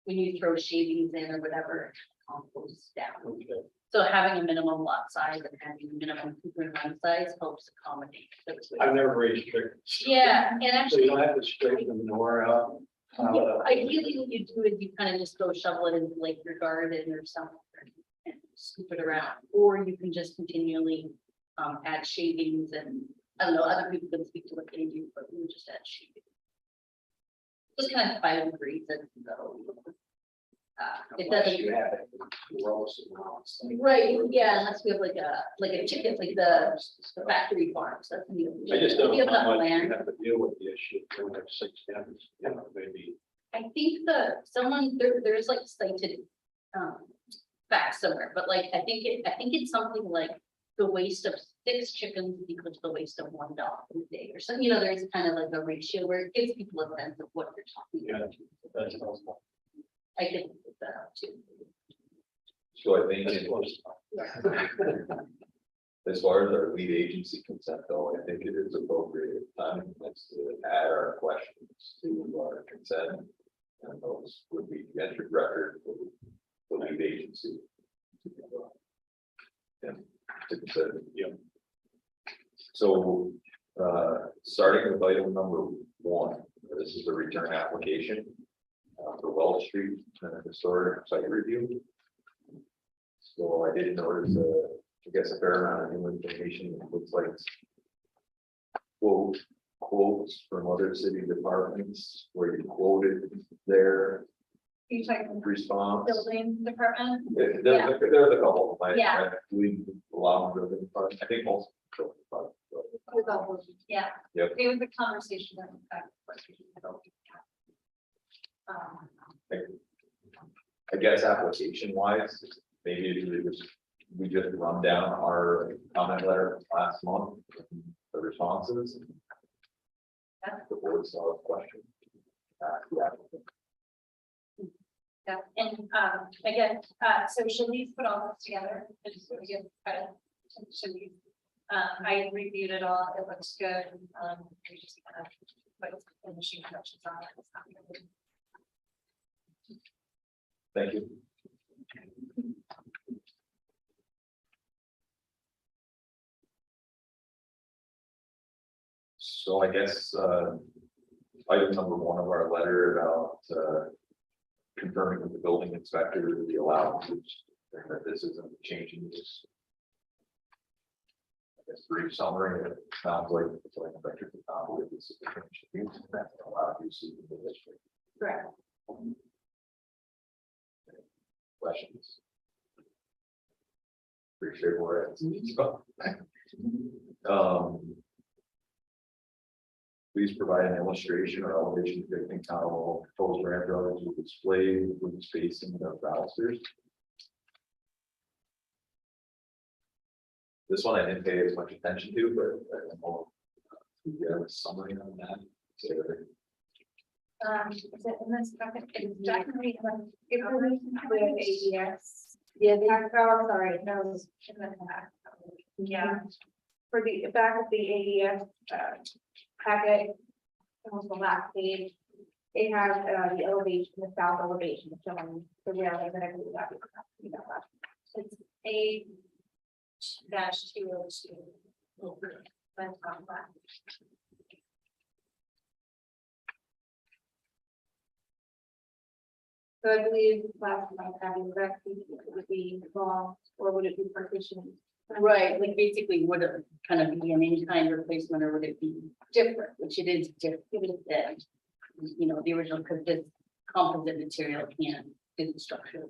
when you throw shavings in or whatever, it composts down. Okay. So having a minimum lot size and having a minimum coop and run size helps accommodate those. I've never raised chickens. Yeah, and So you actually, don't have to straighten the manure out. ideally what you do is you kind of just go shovel it into like your garden or something and scoop it around, or you can just continually add shavings and, I don't know, other people can speak to what they do, but we just add shavings. Just kind of 5 degrees and go. It Unless doesn't. you have it gross and all, it's like- Right, yeah, unless we have like a chicken, like the factory farms, that's. I just don't If you know have how enough much you land. have to deal with the issue. You have 6 hens, you know, maybe. I think there's like cited facts somewhere, but like, I think it's something like the waste of 6 chickens equals to the waste of 1 dog in a day or something, you know, there's kind of like a ratio where it gives people a sense of what they're talking about. That's helpful. I can put that out too. So I think That's close. as far as our lead agency consent, though, I think it is appropriate time to add our questions to our consent. And those would be entered record for the lead agency. And to consider, Yeah. So, starting with item number 1, this is a return application for Wells Street historic site review. So I did notice, I guess a fair amount of new information. It looks like quotes from other city departments where you quoted their You talking response. building department? There's a couple. Yeah. We allow them to, I think most. building departments, but- Yeah. Yep. It was a conversation that we had. I guess application wise, maybe we just run down our comment letter last month, the responses. The board saw a question. Yeah, and again, so Shalice put all this together, I just want to give credit to Shalice. I reviewed it all, it looks good, we just kind of put finishing touches on it. Thank you. So I guess, item number 1 of our letter about, confirming with the building inspector the allowances, and that this isn't changing this. I guess brief summary, it sounds like the building inspector did not believe this is a change to use, and that's allowed use in the district. Correct. Questions? Pretty sure where it's. Please provide an illustration or elevation depicting how proposed ramp roads will display with spacing of balusters. This one I didn't pay as much attention to, but I don't know. You have a summary on that? So, Is it in this packet? It's definitely with AES. Yeah, the sorry, no, it was in the back. Yeah. For the back of the AES packet, almost the last page, it has the elevation, the south elevation showing the railing and everything that we talked about. It's A dash 202. That's on that. So I believe last time having rec, would be long, or would it be partitioned? Right, like basically would it kind of be an in-kind replacement or would it be different, which it is different, that, you know, the original, because this composite material can't do the structure.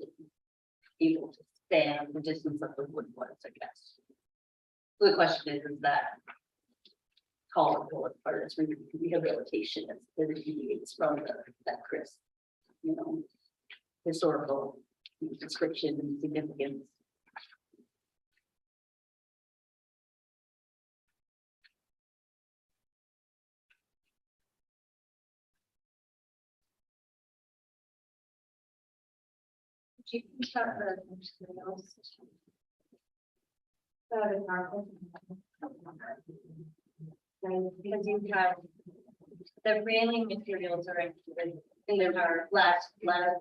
Able to stand the distance of the wood was, I guess. So the question is that callable as part of this rehabilitation, as it deviates from that Chris, you know, historical description and significance. You can start the materials. Because you have the railing materials are included in their last month,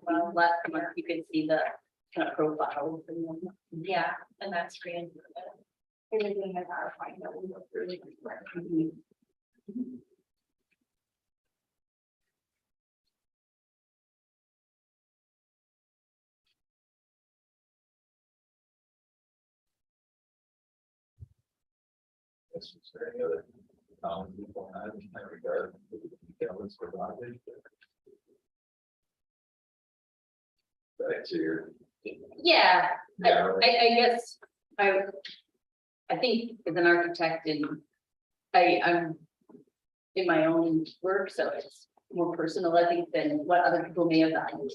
you can see the kind of profile. Yeah, and that's great. Everything is our point that we look through. Is there any other people have in that regard? Details provided? Back to your. Yeah, Yeah, I guess, I think as an architect and I'm in my own work, so it's more personal, I think, than what other people may have valued.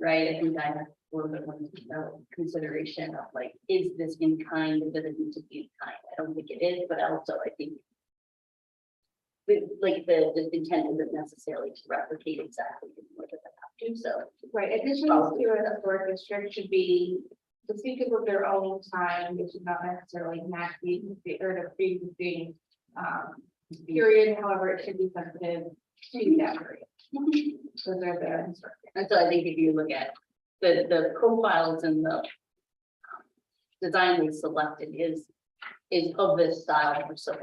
Right, I think I have a little bit more consideration of like, is this in kind, or does it need to be in kind? I don't think it is, but also I think like the intent isn't necessarily to replicate exactly what it have to, so. Right, additions to a historic district should be the speakers of their own time, it should not necessarily match the, or the pre-existing period, however, it should be sensitive to that period. So they're the. And so I think if you look at the profiles and the design we selected is of this style or so.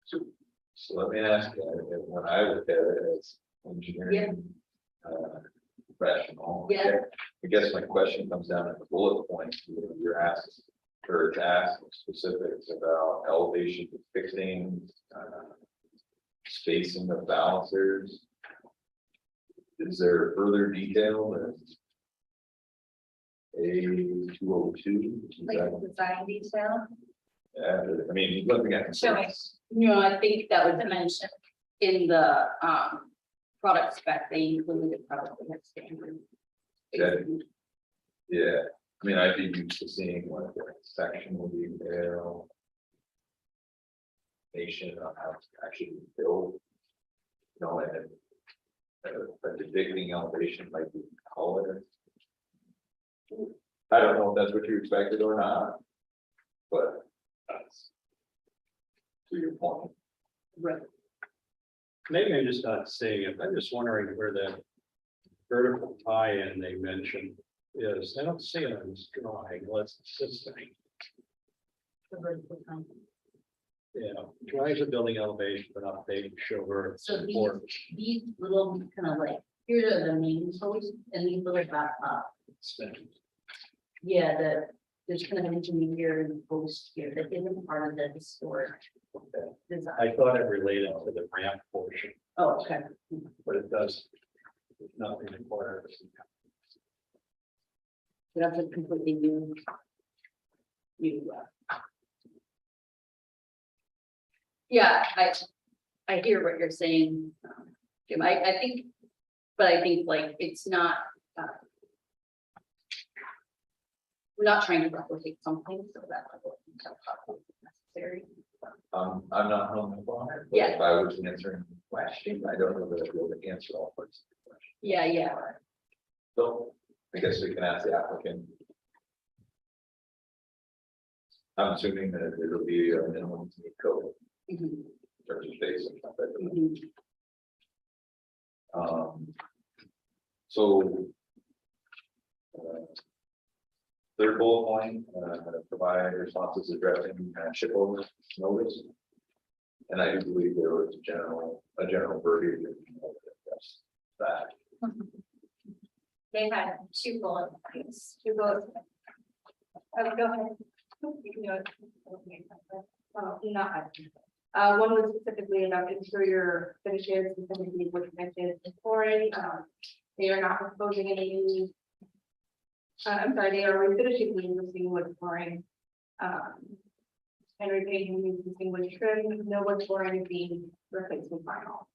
So let me ask you, when I look at it as engineering. Professional. Yeah. I guess my question comes down to the bullet points, you're asked, or to ask specifics about elevation fixing, spacing of balancers. Is there further detail than A202? Like the design detail. Yeah, I mean, looking at. Show me. No, I think that was Dimension. in the product spec, they included probably that standard. Yeah. Yeah, I mean, I'd be used to seeing like a sectional detail. Nation on how it's actually built. You know, and a depicting elevation might be color. I don't know if that's what you expected or not. But that's to your point. Right. Maybe I'm just not seeing it. I'm just wondering where that vertical tie-in they mentioned is. I don't see it on this drawing. What's existing? Yeah, drives a building elevation, but updating show where it's So support. these little kind of like, here are the main posts and these little back up. Yeah, there's kind of an intermediary post here that isn't part of the historic design. I thought it related to the ramp portion, Oh, okay. but it does. Nothing required. That's a completely new. Yeah, I hear what you're saying, Jim, I think, but I think like, it's not. We're not trying to replicate something, so that level of detail probably isn't necessary. I'm not home on it, but Yeah. if I was answering the question, I don't know that I'd be able to answer all parts of the question. Yeah. So I guess we can ask the applicant. I'm assuming that it'll be a minimum to meet code Mhm, in terms of space and stuff like that. mhm. So. Third bullet point, provide responses addressing ship owners notice. And I do believe there was a general verbiage that addressed that. They had two bullet points, two bullets. Oh, go ahead. You can do it. One was specifically about interior finishes, specifically with finishes and flooring. They are not proposing any new. I'm sorry, they are refinishing the existing wood flooring. And repainting the existing wood trim, no wood flooring is being replaced with vinyl.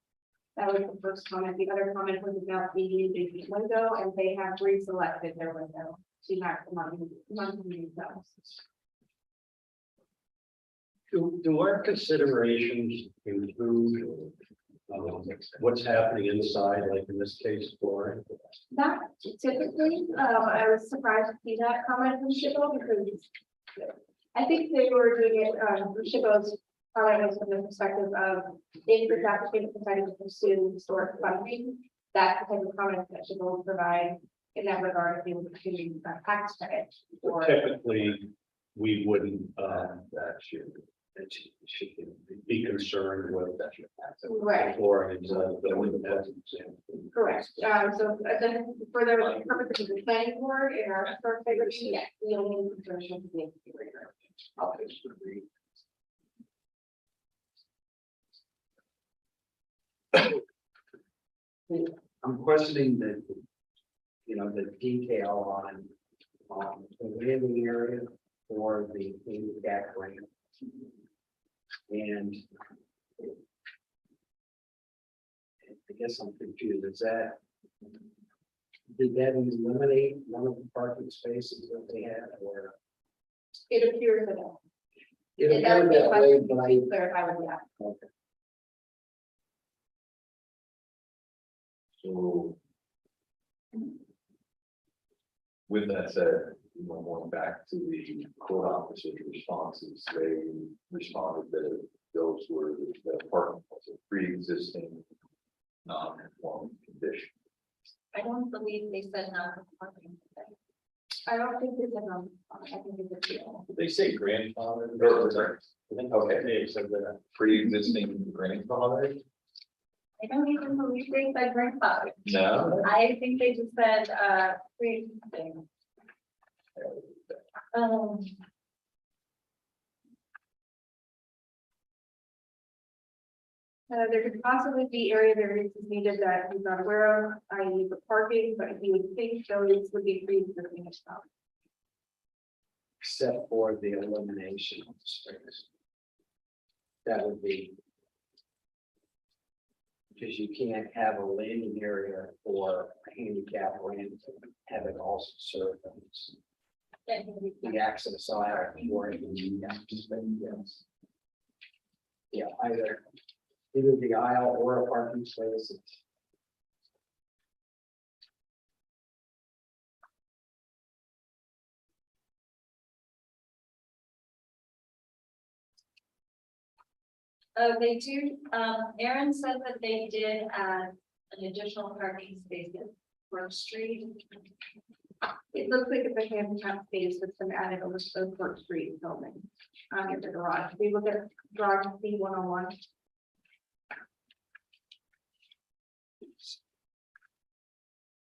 That was the first comment. The other comment was about the new big window, and they have reselected their window to maximize themselves. Do our considerations include what's happening inside, like in this case, flooring? Not typically, I was surprised to see that comment from Shippo because I think they were doing it, Shippo's comment was from the perspective of if the applicant decided to pursue historic funding, that's the type of comment that should go provide in that regard, if they were pursuing a tax credit or. Typically, we wouldn't, That should. should be concerned with that. Right. For an example, as an example. Correct, so then for the purposes of the planning board in our historic site review, yes, we only need consideration for the exterior. I'm questioning the, the detail on the landing area for the handicap ramp. And I guess I'm confused, did that eliminate one of the parking spaces that they had, or? It appears that. It That would appeared be a that way, question but to clarify with that. Okay. So. With that said, going back to the code officer's responses, they responded that those were the parking was a pre-existing non-conforming condition. I don't believe they said not. I don't think it's I think it's a deal. Did they say grandfather? Okay. They said that. Pre-existing grandfather? I don't even believe they said grandfather. No. I think they just said, pre-existing. There could possibly be area variances needed that he's not aware of, i.e. the parking, but he would think those would be pre-existing as well. Except for the elimination of the space. That would be. Because you can't have a landing area for a handicap ramp, have it also serve the access aisle or the access space, yes. Yeah, either the aisle or a parking space. They do, Aaron said that they did add an additional parking space at Brook Street. It looks like it's a handicap space with some added over the Court Street building. In the garage. If we look at drawing C101.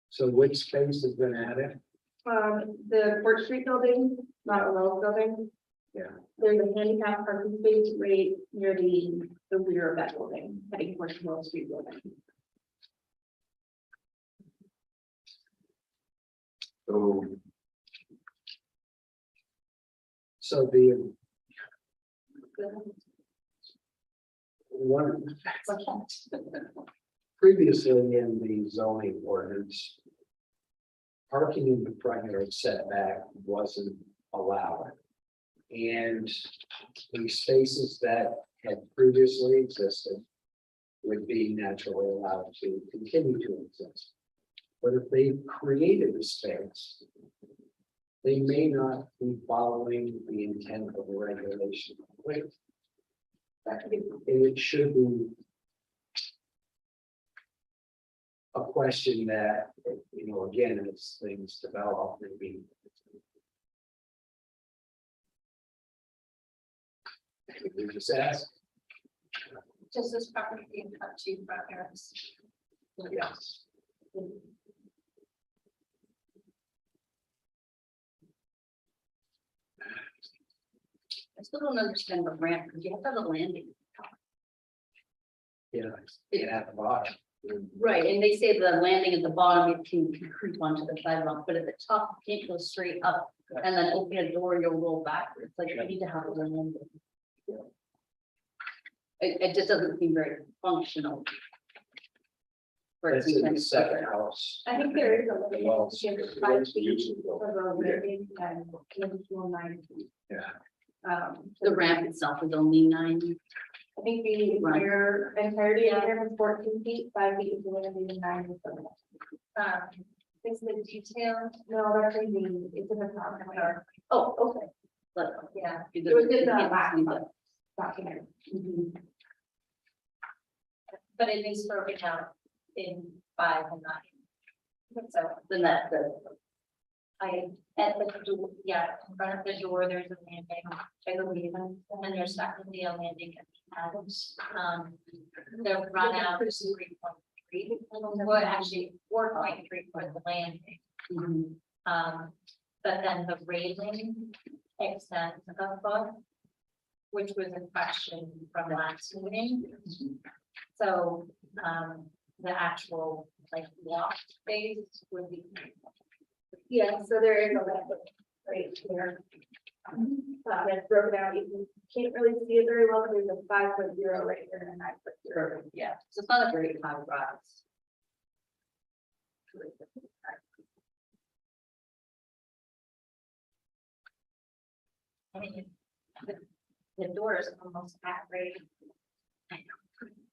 So which space has been added? The Court Street building, not a Lowe's building. Yeah. There's a handicap parking space right near the rear of that building, heading towards the Lowe's Street building. So So the one previously in the zoning ordinance, parking in the front yard setback wasn't allowed. And the spaces that had previously existed would be naturally allowed to continue to exist. But if they created a space, they may not be following the intent of the regulation. And it should be a question that, again, as things develop, maybe. We just ask. Does this property being cut to front yards? Yes. I still don't understand the ramp, because you have to have a landing. At the bottom. Right, and they say the landing at the bottom, you can creep onto the sidewalk, but at the top, you can't go straight up and then open a door, you'll roll backwards, like you need to have a landing. It just doesn't seem very functional. For That's its in the intended second purpose. house. I think there is a limit. Well, There's 5 feet usually go. of a landing and additional 9 feet. Yeah. The ramp itself is only 90. I think the entirety of it is 14 feet, 5 feet is the landing and 9 is the limit. Is the detail, No, that's in the, it's in the top. Oh, okay. But, yeah, because It was in you the can't last see one. document. But it is broken out in 5 and 9. So Then that, the, at the door, yeah, in front of the door, there's a landing, I believe, and then there's definitely a landing at the end. The run out is 3.3, well, actually 4.3 for the landing. But then the railing extends above, which was a question from last meeting. So, the actual like walk space would be. Yeah, so there is a left right here. That's broken out, you can't really see it very well, but there's a 5.0 right here and a 9.0. yeah, so it's not a very high rise. I mean, the door is almost at grade.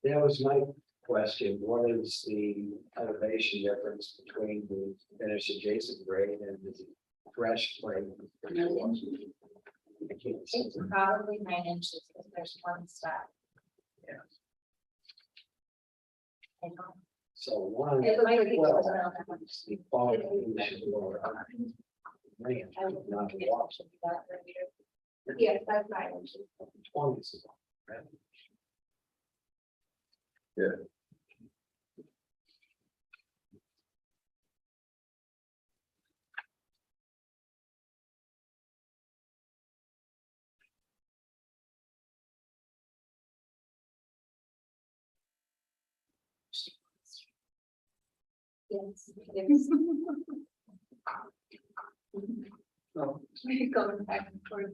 That was my question. What is the elevation difference between the finished adjacent grade and the fresh grade? I can't see. It's probably 9 inches if there's one step. Yeah. I know. So one. It might be well, close enough. the qualification or land, not the walk. Yes, that's 9 inches. 20 is right? Yes. Yes. Oh. Maybe going back and forth,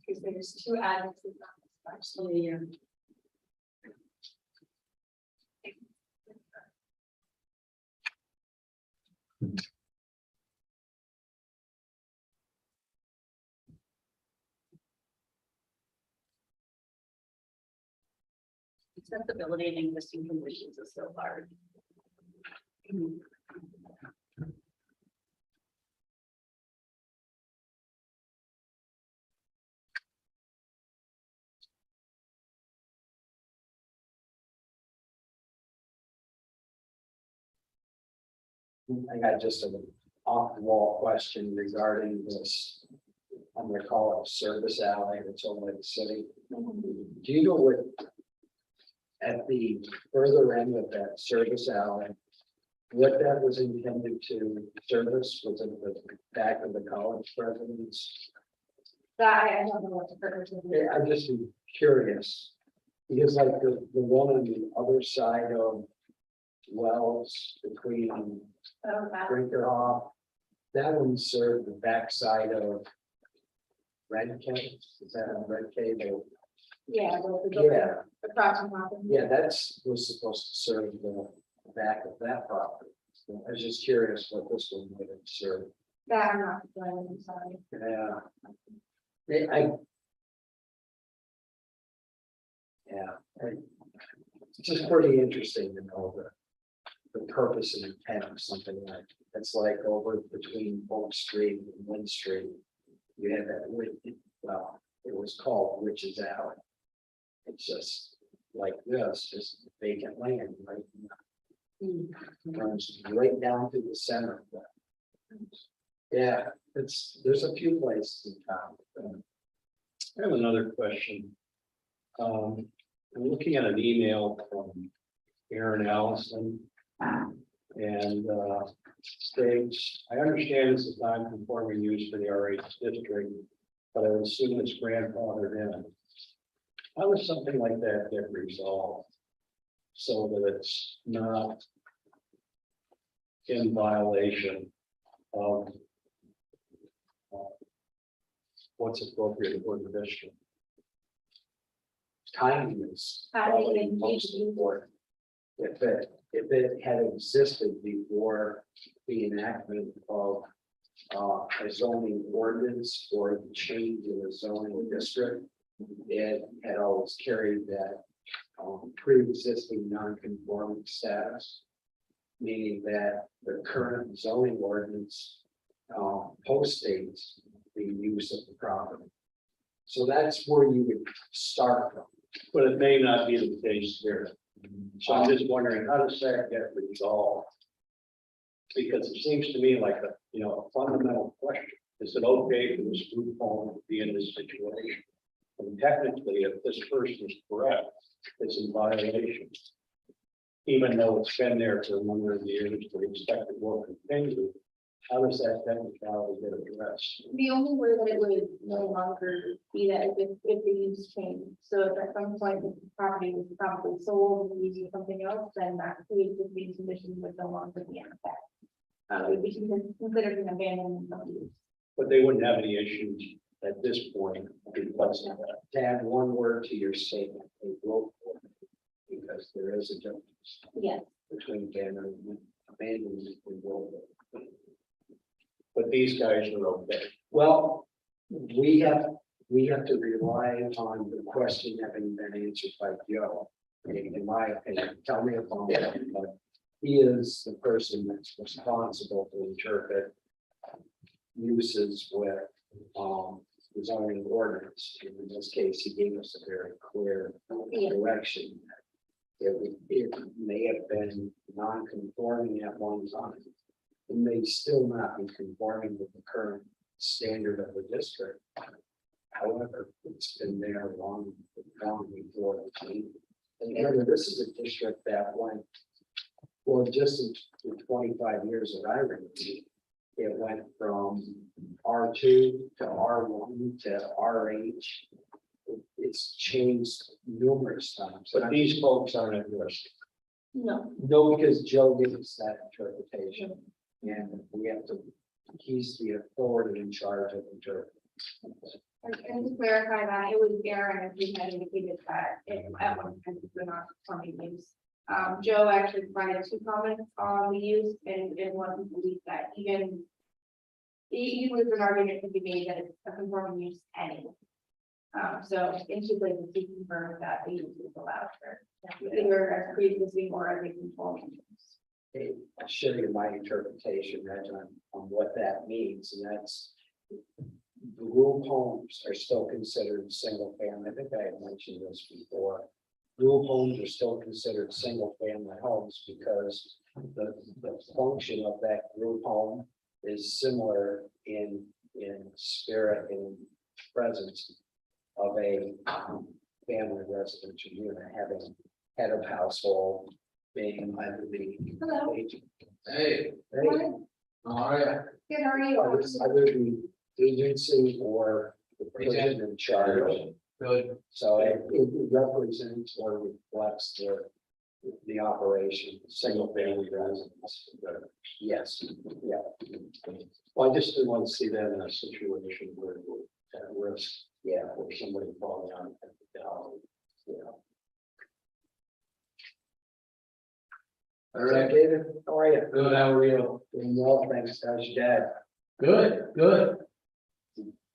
because there's 2 addresses on this actually. Yeah. Accessibility and existing conditions is so hard. I got just an off the wall question regarding this. I'm gonna call it a service alley that's over the city. Do you know what? At the further end of that service alley, what that was intended to service, was it the back of the college residence? That I don't know what the purpose of it. Yeah, I'm just curious. Because like the one on the other side of Wells between Oh, that. Brinkerhoff, that one served the backside of Red Cave, is that on Red Cave? Or- Yeah. Yeah, Across from Hawthorne. yeah, that's was supposed to serve the back of that property. So I was just curious what this one would have served. That I'm not, I'm sorry. Yeah. It's just pretty interesting to know the purpose and intent of something like, it's like over between Oak Street and Lynn Street. You had that, well, it was called Witch's Alley. It's just like this, just vacant land, right? Runs right down to the center of that. Yeah, there's a few places in town. I have another question. I'm looking at an email from Aaron Allison. And states, I understand this is non-conforming use for the RH district, but I would assume it's grandfathered in. How does something like that get resolved? So that it's not in violation of what's appropriate for the district? Timing is Timing probably and most important. If it had existed before the enactment of a zoning ordinance or the change in the zoning district, it had always carried that pre-existing non-conforming status, meaning that the current zoning ordinance postdates the use of the property. So that's where you would start from. But it may not be the case here. So I'm just wondering, how does that get resolved? Because it seems to me like a fundamental question. Is it okay for this group home to be in this situation? And technically, if this person is correct, it's in violation. Even though it's been there for a number of years, to expect it will continue, how does that technicality get addressed? The only way that it would no longer be that if the use changed, so if at some point the property was probably sold and used for something else, then that pre-existing condition would no longer be in effect. It would be considered an abandonment of use. But they wouldn't have any issues at this point because of that. To add one word to your statement, a will, because there is a difference Yes, between abandonment and will. But these guys are okay. Well, we have to rely on the question having been answered by Joe. In my opinion, tell me if I'm wrong, but he is the person that's responsible to interpret uses with the zoning ordinance. In this case, he gave us a very clear direction. It may have been non-conforming at one time. It may still not be conforming with the current standard of the district. However, it's been there long before the change. And remember, this is a district that went, well, just in 25 years that I remember, it went from R2 to R1 to RH. It's changed numerous times. But these folks aren't at risk. no, No, because Joe gave us that interpretation, and we have to, he's the authority in charge of interpreting. and to clarify that, it was Aaron, who had indicated that at one time we were not performing use. Joe actually provided 2 comments on the use, and one who believes that even with an argument to be made that it's a conforming use anyway. So in 2 places, he confirmed that the use is allowed for either as pre-existing or as a conforming use. Okay, I'll show you my interpretation Reg, on what that means, and that's the group homes are still considered single family. I think I had mentioned this before. Group homes are still considered single family homes because the function of that group home is similar in spirit and presence of a family residential unit, having head of household, being under the Hello. agent. Hey, Hey, all right, Good, how are you? either the agency or the person in charge. good. So it represents or reflects the operation, single family residence. Yes, yeah. Well, I just didn't want to see that in a situation where we're at risk, or somebody falling on it. All right, David, how are you? good, how are you? Doing well, thanks. How's your dad? Good, good.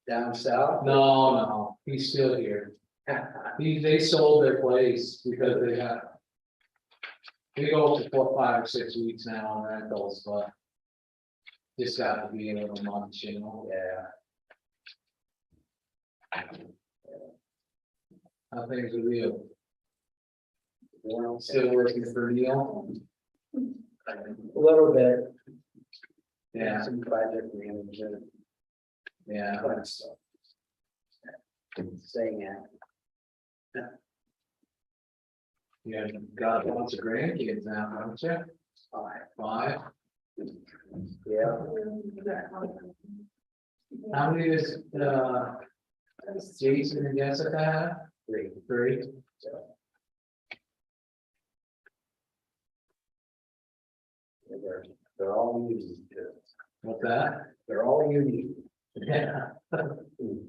Down south? No, he's still here. They sold their place because they go up to 4, 5, or 6 weeks now on rentals, but just got to be in a month, you know. Yeah. How things with you? Well, Still working for Neil? a little bit. Yeah, Some project management, yeah. fun stuff. Saying that. Yeah, got lots of grandkids now, haven't you? 5? Yeah. How many is Jason and Jessica have? 3. 3? So. They're all unique. What's that? They're all unique. Yeah.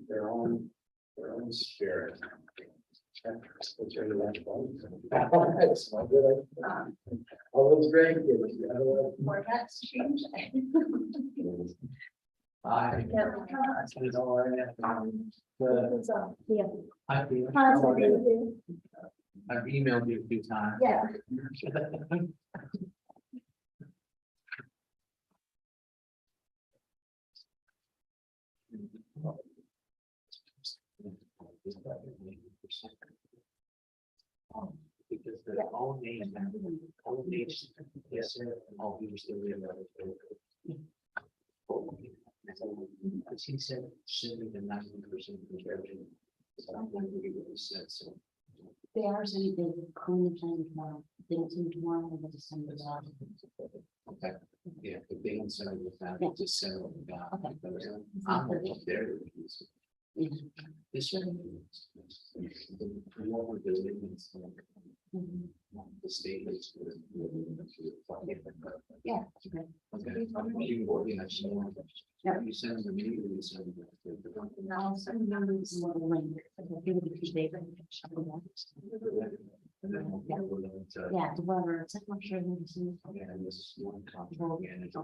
Their own spirit. That's really like fun. That's my good. All those great kids. Or that's changed. I. It's all right. Yeah. I've emailed you a few times. Yeah. Because the old name, yes, sir, all he was doing. Because he said 70 to 90% conversion. So I'm going to give it a sense, so. They are saying they will clean the plan tomorrow, they will do tomorrow or December. Okay, yeah, the big incentive with that, Yeah. just settle it down. Okay. I'm not there. Yeah. This one. What we're doing is. Mhm. The state is. Yeah. Okay. Okay. You organize, Yeah. you send them, you send them. Now, some numbers more link, okay, because they. Yeah, the weather, it's like, I'm sure you're seeing. Yeah, this is one copy. Well, and it's-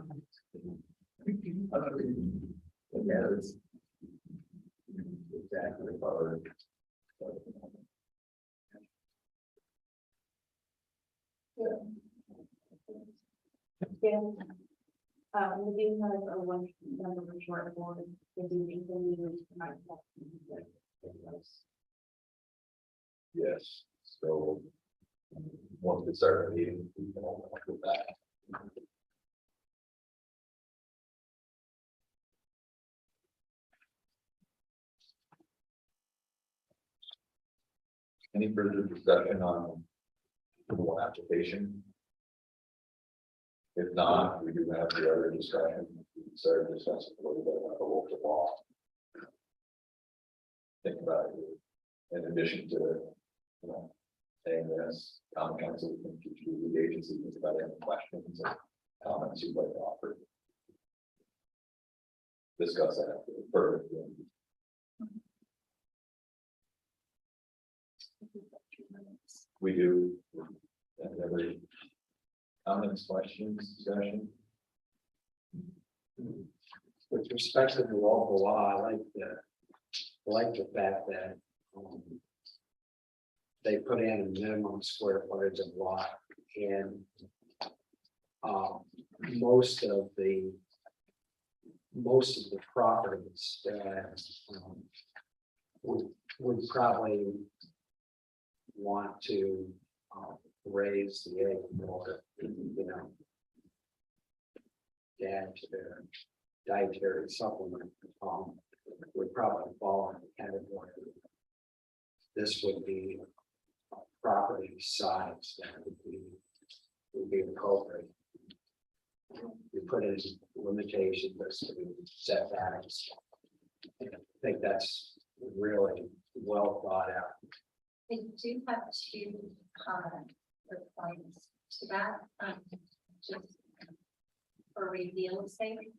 Yeah, it's. Exactly. Yeah. We do have a one number of short board, we do need to leave tonight. Yes, so. Once we start the meeting, we can all look at that. Any further discussion on the one application? If not, we do have the other discussion, we can start discussing a little bit about the local law. Think about it, in addition to, you know, saying this, common council can teach you the agency, think about any questions or comments you'd like to offer. Discuss that further. We do. And every comments, questions, discussion. With respect to the local law, I like the fact that. They put in a minimum square footage of lot and. Most of the. Most of the properties that. Would probably. Want to. Raise the egg more, you know. Add to their dietary supplement, would probably fall in the category. This would be a property size that would be appropriate. You put in limitations, as to setbacks. I think that's really well thought out. I do have two comment or points to that, just for reveal's sake.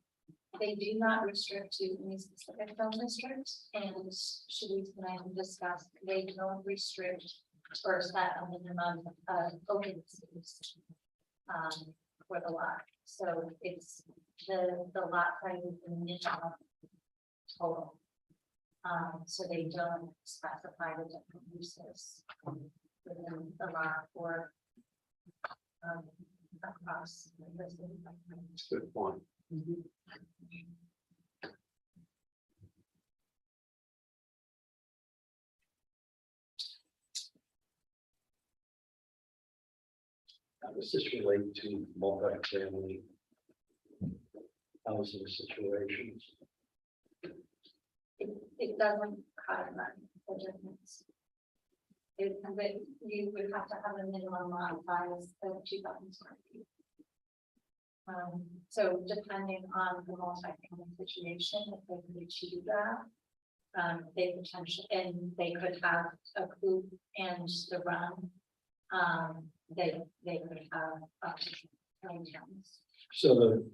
They do not restrict to any specific zone district, and should we tonight discuss, they don't restrict or set a minimum of open space for the lot. So it's the lot size is the minimum total. So they don't specify the different uses within the lot or across the city. Good point. How does this relate to multi-family housing situations? It doesn't cut the difference. But you would have to have a minimum lot size of 2,000 square feet. So depending on the multi-family situation, if they could achieve that, they potentially, and they could have a coop and the run. They could have up to 20 towns. So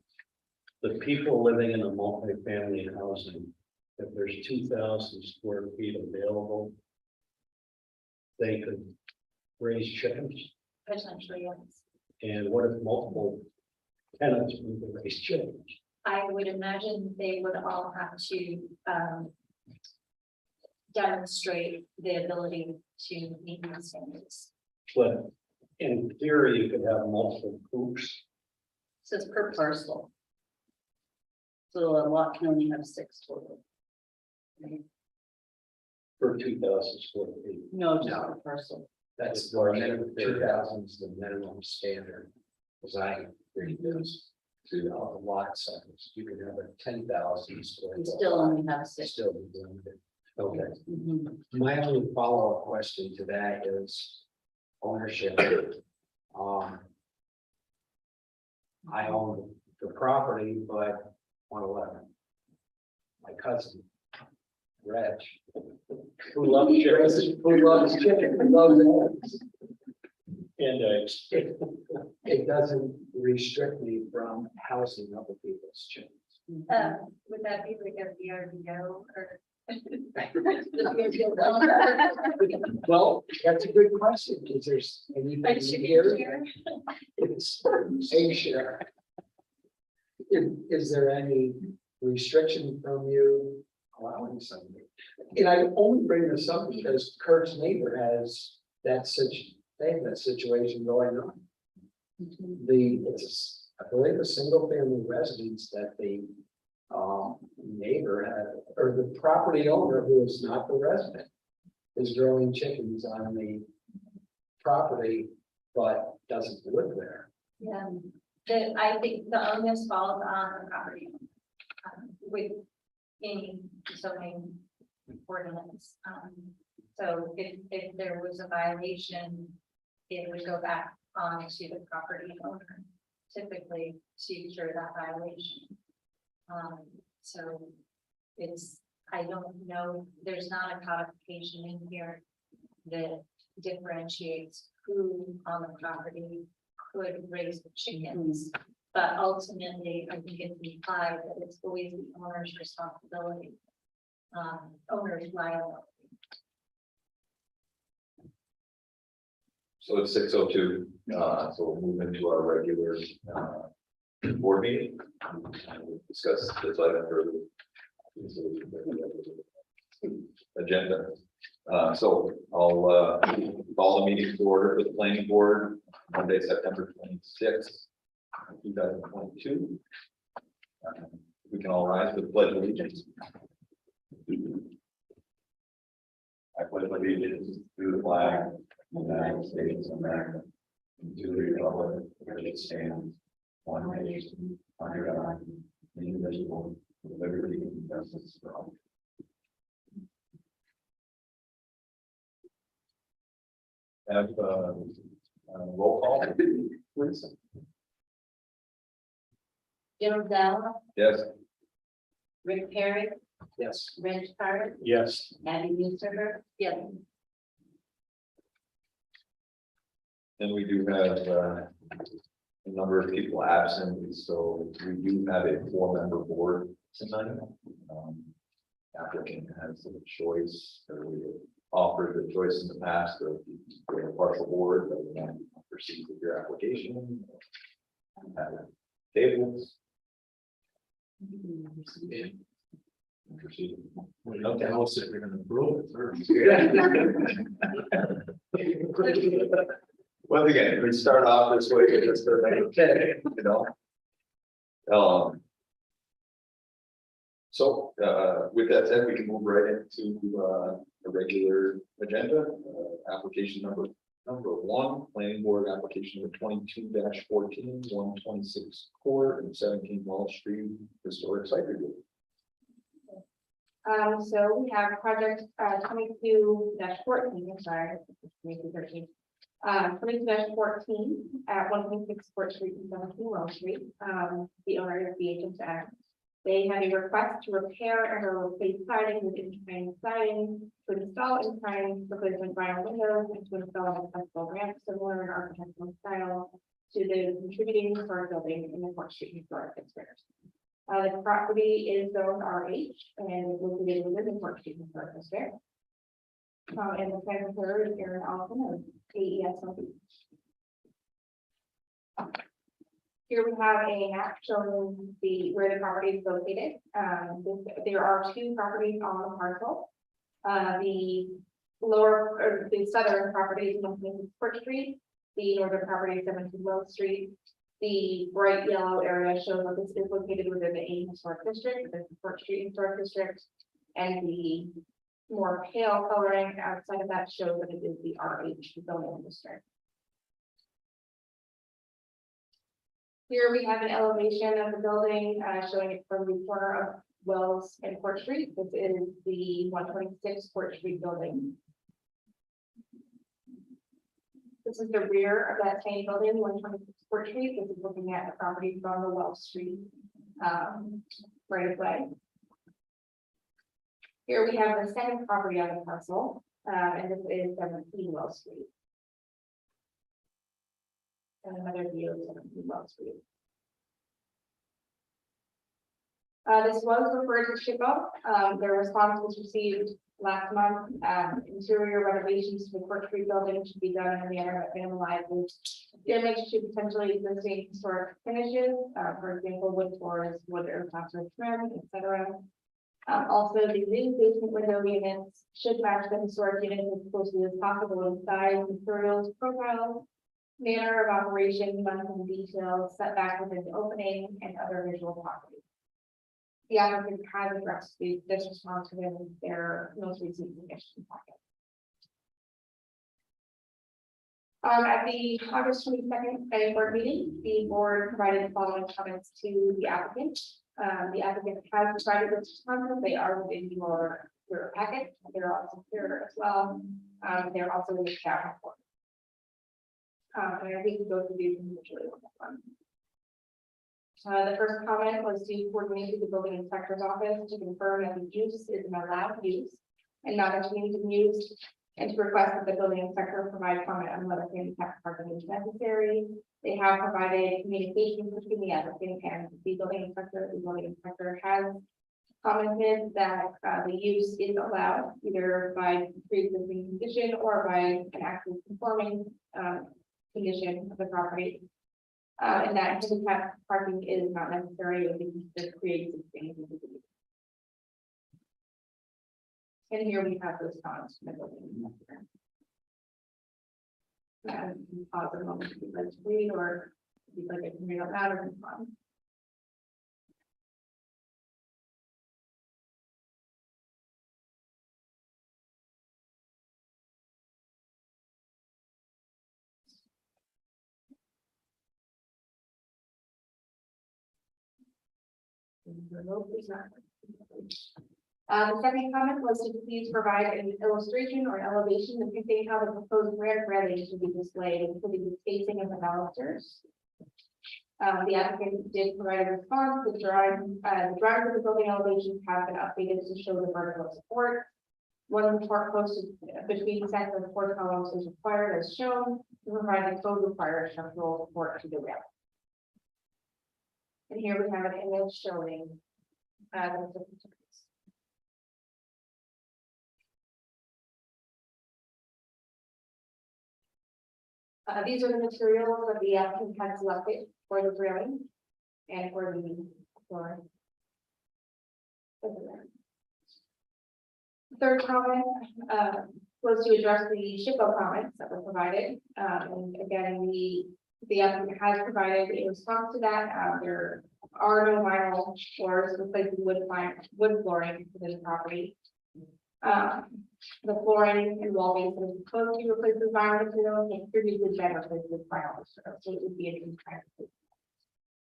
the people living in a multi-family housing, if there's 2,000 square feet available, they could raise chickens. Potentially, yes. And what if multiple tenants want to raise chickens? I would imagine they would all have to demonstrate the ability to meet these standards. But in theory, you could have multiple coops. So it's per parcel. So a lot can only have 6 total. Right? For 2,000 square feet. No, just No. the parcel. That's the minimum, 2,000 is the minimum standard. As I read this, to all the lot size, you can have a 10,000 square. You foot still lot, only have six. Still be limited. Okay. Mhm. My only follow-up question to that is ownership. I own the property, but want to let my cousin, Reg, Who loves chickens? who loves chicken, who loves eggs. And eggs. It doesn't restrict me from housing other people's chickens. Would that be like a VRBO or? Well, that's a good question, because there's anything Like in chicken here. share? It's a share. Is there any restriction from you allowing something? And I only bring this up because Kurt's neighbor has they have that situation going on. I believe a single family residence that the neighbor had, or the property owner who is not the resident is growing chickens on the property, but doesn't live there. Yeah, I think the onus falls on the property. With any zoning ordinance. So if there was a violation, it would go back on to the property owner, typically to cure that violation. So I don't know, there's not a codification in here that differentiates who on the property could raise the chickens. But ultimately, I think it's implied that it's always the owner's responsibility. Owner's liability. So it's 6:02, so we'll move into our regular board meeting. We'll discuss this item further. Agenda. So I'll call the meeting to order for the planning board Monday, September 26th, 2022. We can all rise for the pledge of allegiance. I pledge allegiance to the flag of the United States of America, and to the republic for which it stands, one nation, under God, indivisible, with liberty and justice for all. Have roll call, please. Jim Dell, Yes. Rick Perry, Yes. Reg Carter, Yes. Abby Newsberger. Yeah. And we do have a number of people absent, so we do have a 4-member board tonight. Applicant has the choice, or we offered the choice in the past of a partial board, but we want to proceed with your application. Tables. Proceed. We don't tell us if we're gonna approve it first. Once again, we start off this way, just to make it, you know. So, with that said, we can move right into the regular agenda, application number 1, planning board application number 22-14, 126 Court and 17 Wall Street, historic site review. So we have project 22-14, I'm sorry, 22-13. 22-14 at 126 Court Street and 17 Wall Street. The owner is BHSN. They have a request to repair and replace siding with in-kind siding, to install in-kind replacement vinyl windows, and to install an accessible ramp similar in architectural style to the contributing historic building in the Court Street Historic District. The property is zoned RH and is located within the Court Street Historic District. And the planner is Aaron Allison of AESLB. Here we have a map showing where the property is located. There are 2 properties on the parcel. The lower or the southern property is 126 Court Street. The northern property is 17 Wells Street. The bright yellow area shows that this is located within the A Historic District, the Court Street Historic District, and the more pale coloring outside of that shows that it is the RH zoning district. Here we have an elevation of the building, showing it from the corner of Wells and Court Street. This is the 126 Court Street building. This is the rear of that same building, 126 Court Street. This is looking at the property from the Wells Street right of way. Here we have the second property on the parcel, and this is 17 Wells Street. And another view of 17 Wells Street. This was referred to SHPO. Their response was received last month. Interior renovations to the Court Street building should be done in a manner that minimizes damage to potentially existing historic finishes, for example, wood floors, wood or plaster trim, etc. Also, the new basement window units should match the historic units as closely as possible in size, materials, profiles, manner of operation, funds and details, setback within the opening, and other visual properties. The applicant has addressed this response within their most recent condition packet. At the August 22nd planning board meeting, the board provided the following comments to the applicant. The applicant has provided this response. They are within your packet. They're also here as well. They're also in the staff report. And I think we go through these individually on that one. The first comment was to coordinate with the building inspector's office to confirm that the use is an allowed use and not a change in use, and to request that the building inspector provide comment on whether handicap parking is necessary. They have provided communication between the applicant and the building inspector. The building inspector has commented that the use is allowed either by pre-existing condition or by an actual conforming condition of the property. And that handicap parking is not necessary if it creates existing. And here we have those comments from the building inspector. Pause a moment if you'd like to read, or if you'd like to read out loud or respond. The second comment was to please provide an illustration or elevation depicting how the proposed rear railing should be displayed, including the spacing of the balusters. The applicant did provide a response. The drawings of the building elevations have been updated to show the vertical support. One support posted between sets of 4 columns is required as shown to provide the code required structural support to the rail. And here we have an image showing the these are the materials that the applicant had selected for the railing and for the floor. Third comment was to address the SHPO comments that were provided. And again, the applicant has provided a response to that. There are no vinyl floors replacing wood flooring within the property. The flooring and wall base is supposed to replace with vinyl material and previously been replaced with vinyl material, so it would be a new kind of replacement.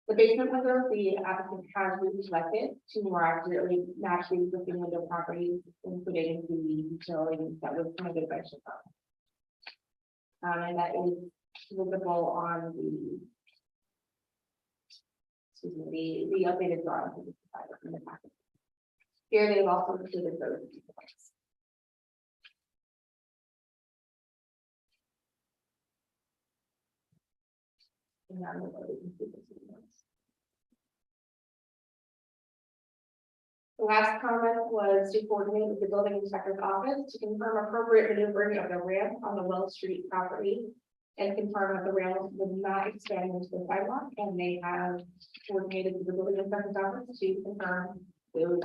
The basement window, the applicant has reselected to more accurately match the existing window properties, including the utility that was permitted by SHPO. And that is visible on the updated drawings that we provided in the packet. Here they've also included those points. The last comment was to coordinate with the building inspector's office to confirm appropriate maneuvering of the ramp on the Wells Street property and confirm that the rails would not extend into the sidewalk, and they have coordinated with the building inspector's office to confirm those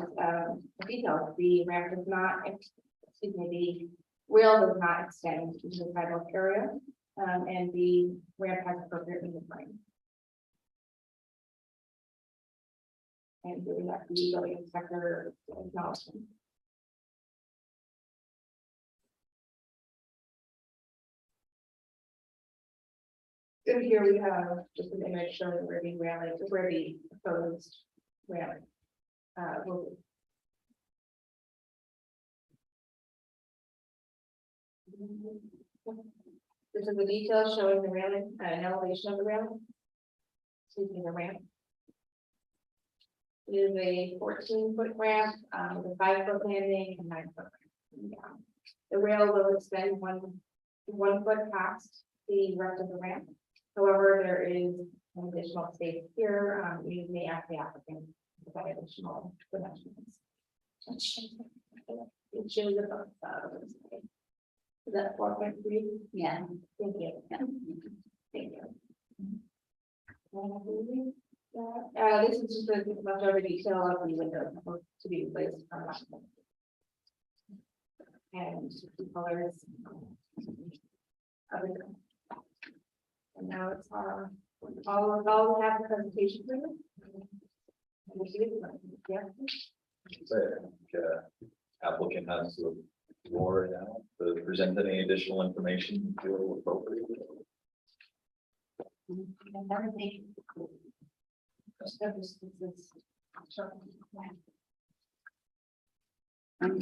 details. The ramp does not, excuse me, the rail does not extend into the sidewalk area, and the ramp has appropriate maneuvering. And doing that, the building inspector acknowledgement. So here we have just an image showing where the railing, where the proposed railing. Will be. This is the detail showing the railing, an elevation of the railing. Excuse me, the ramp. It is a 14-foot ramp, with a 5-foot landing and 9-foot ramp. Yeah. The rail will extend one foot past the rest of the ramp. However, there is an additional space here, you may ask the applicant to provide additional dimensions. It shows about, is that 4.3? Yeah. Thank you. Yeah. Thank you. This is just a leftover detail of the window to be replaced. And the colors. of it. And now it's all we have the presentation for you. Yeah. Applicant has the floor now to present any additional information you feel appropriate. Everything.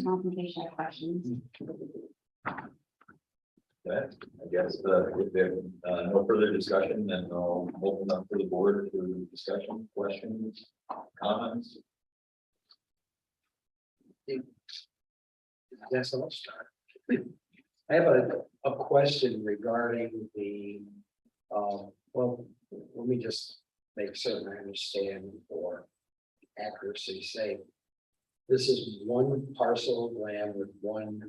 Complication questions. Okay, I guess if there's no further discussion, then I'll open up to the board for discussion, questions, comments. Yes, so let's start. I have a question regarding the, well, let me just make certain I understand for accuracy's sake. This is one parcel of land with one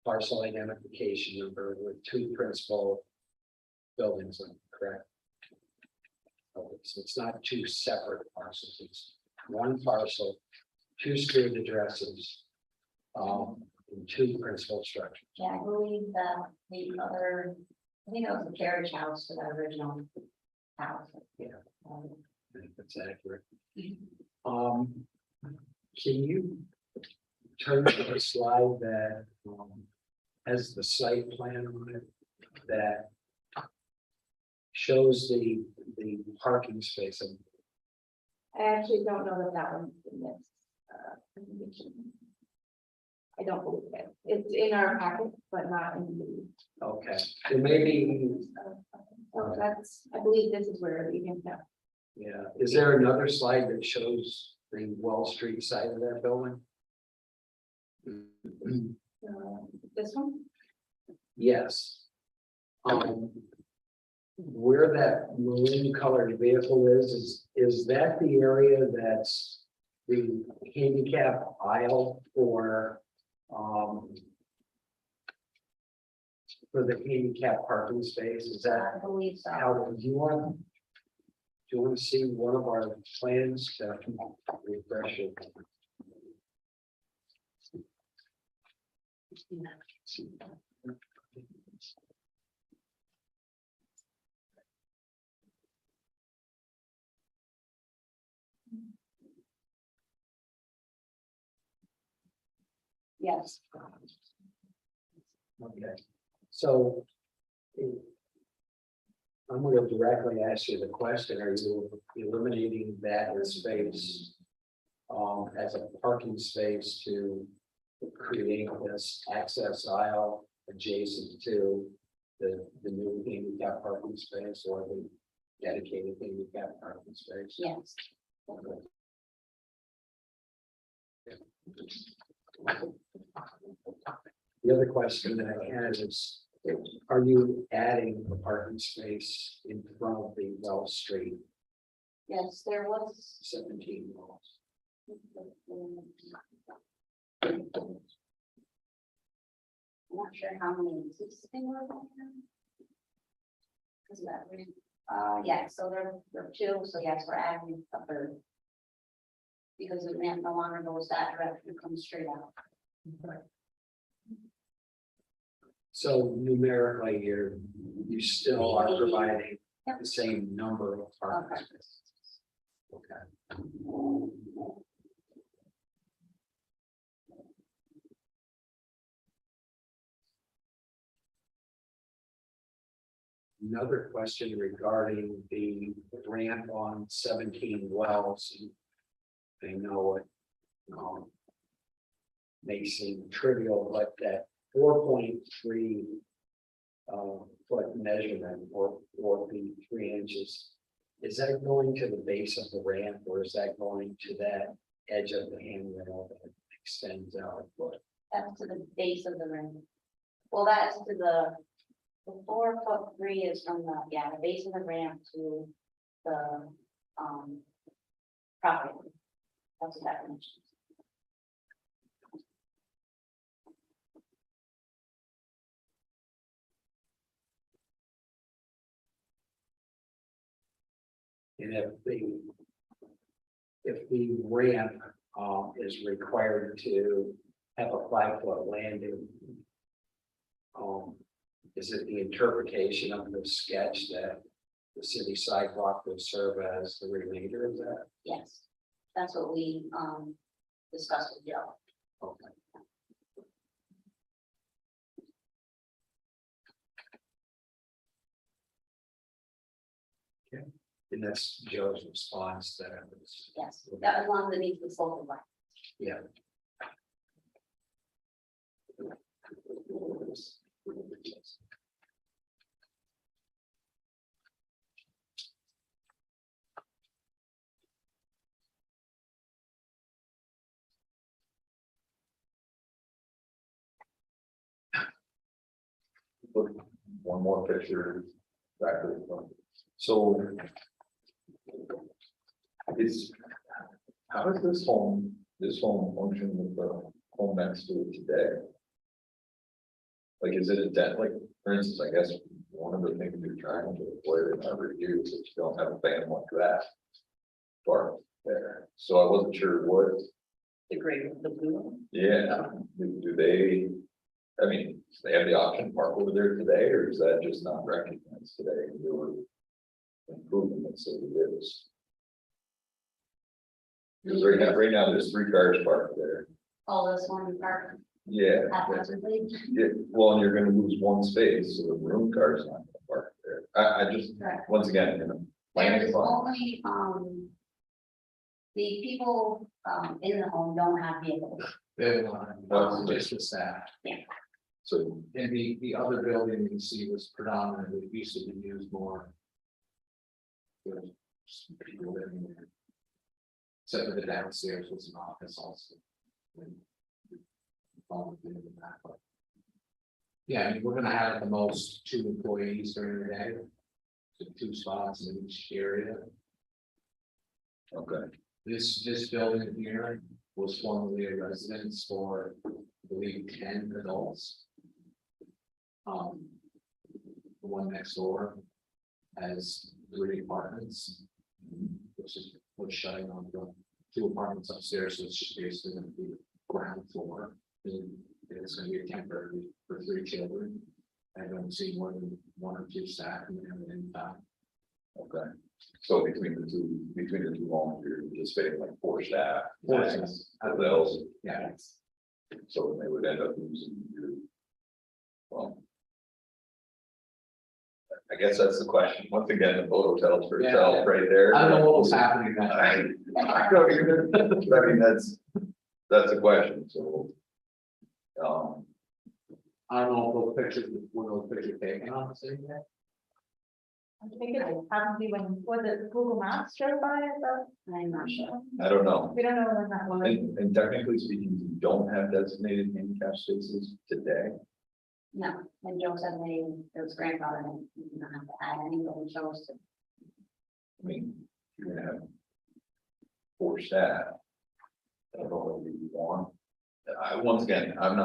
parcel identification number with two principal buildings, on it, correct? Okay, so it's not two separate parcels, it's one parcel, two street addresses, and two principal structures. Yeah, I believe that the other, I think it was the carriage house to the original house. Yeah. Um, I think that's accurate. Can you turn to the slide that has the site plan on it that shows the parking space? I actually don't know that one's in this. Presentation. I don't believe it. It's in our packet, but not in the. Okay, it may be, So that's, I believe this is where you can tell. yeah, is there another slide that shows the Wall Street side of that building? This one? Yes. Where that maroon colored vehicle is that the area that's the handicap aisle for the handicap parking space? Is that I believe so. how do you want to see one of our plans to refresh it? Yes. Okay, so I'm going to directly ask you the question, are you eliminating that space as a parking space to create this access aisle adjacent to the new handicap parking space or the dedicated handicap parking space? Yes. Okay. The other question that I had is, are you adding a parking space in front of the Wells Street Yes, there was. 17 walls? I'm not sure how many existing were there. Is that right? Yeah, so there are two, so yes, we're adding a third. Because the ramp no longer goes that direction, it comes straight out. So numerically, you still are providing the same number of parking Okay. spaces. Okay. Another question regarding the ramp on 17 Wells. I know it may seem trivial, but that 4.3 foot measurement or 4 feet 3 inches, is that going to the base of the ramp, or is that going to that edge of the handrail that extends out a foot? That's to the base of the rim. Well, that's to the 4'3" is from the, yeah, the base of the ramp to the, property. That's the definition. And if the ramp is required to have a 5-foot landing, is it the interpretation of the sketch that the city sidewalk would serve as the remainder of that? Yes, that's what we, discussed with Joe. Okay. And that's Joe's response that it was. Yes, that was one that needs the focal line. Yeah. Look, one more picture back to the front. So is, how does this home function with the home next to it today? Like, is it a debt, like, for instance, I guess one of the things you're trying to avoid in every year is that you don't have a family like that part there. So I wasn't sure what, The gray, the blue. yeah, do they, I mean, do they have the option to park over there today, or is that just not recognized today? They were improving it, so it is. Because right now, there's 3 cars parked there. All this one part, Yeah. haphazardly. Yeah, well, and you're gonna lose one space, so the room car's not gonna park there. I just, Correct. once again, you know. There planning is fund. only, the people, in the home don't have vehicles. Just the staff. So, And the other building you can see was predominantly, it used to be used more. for some people living there. Except for the downstairs was an office also. Yeah, I mean, we're gonna have at the most 2 employees during the day. So 2 spots in each area. okay, This building here was formerly a residence for, I believe, 10 adults. The one next door has 3 apartments. Which is what's shutting on the 2 apartments upstairs, so it's just basically gonna be ground floor. And it's gonna be a temporary for 3 children. I don't see more than 1 or 2 staff in there at any time. okay. So between the two homes, you're anticipating like 4 staff. 4 staff. What else? Yeah, So they would end up losing your. Well. I guess that's the question. Once again, the photo tells for itself Yeah. right there. I don't know what was happening that I night. I don't either. I mean, that's a question, so. I don't know if those pictures, were those pictures taken on the same day? I think it probably was it Google Maps drove by it though? I'm not sure. I don't know. We don't know when that was. And technically speaking, you don't have designated handicap spaces today. No, and Joe said it was grandfather, and you don't have to add anything, chose to. I mean, you're gonna have 4 staff. I don't know what you want. Once again, I am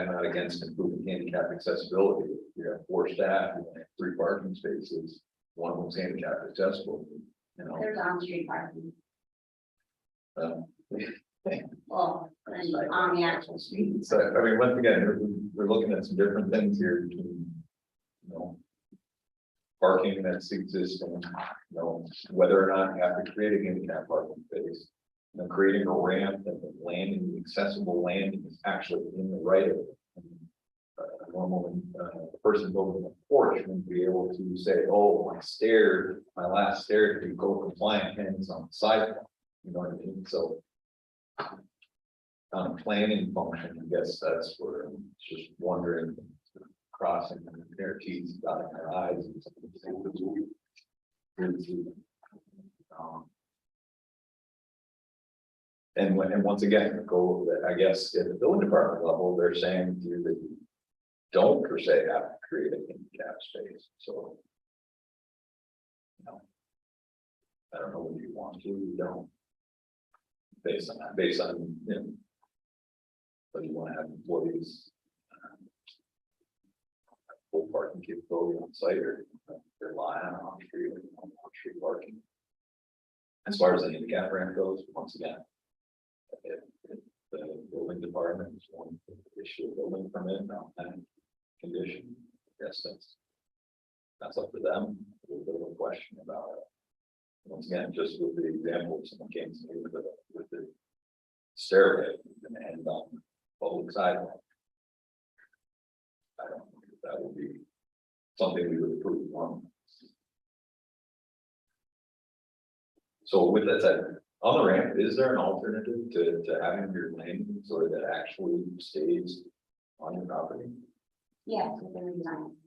not against improving handicap accessibility. You have 4 staff, you have 3 parking spaces, one of them's handicap accessible, you know. There's on-street parking, um, well, and on the actual street. So, I mean, once again, we're looking at some different things here between, you know. Parking that's existing, you know, whether or not you have to create a handicap parking space. You know, creating a ramp and the landing, accessible landing is actually in the right of. a normal person building a porch wouldn't be able to say, oh, my last stair to go compliant ends on the sidewalk. You know what I mean? So. Planning function, I guess that's where I'm just wondering, crossing their T's, dotting their I's. And some of these things. And once again, go, I guess, at the building department level, they're saying to you that you don't per se have to create a handicap space, so. I don't know whether you want to, you don't. Based on that, you know. But you want to have employees. Full parking capability on site or rely on street parking. As far as the handicap ramp goes, once again. If the building department is one to issue a building permit on that condition, yes, that's up to them. A little bit of a question about it. Once again, just with the example, someone came to me with the stairway and end on public sidewalk. I don't think that would be something we would approve on. So with that said, on the ramp, is there an alternative to having your lane so that actually stays on your property? Yeah, so there is none.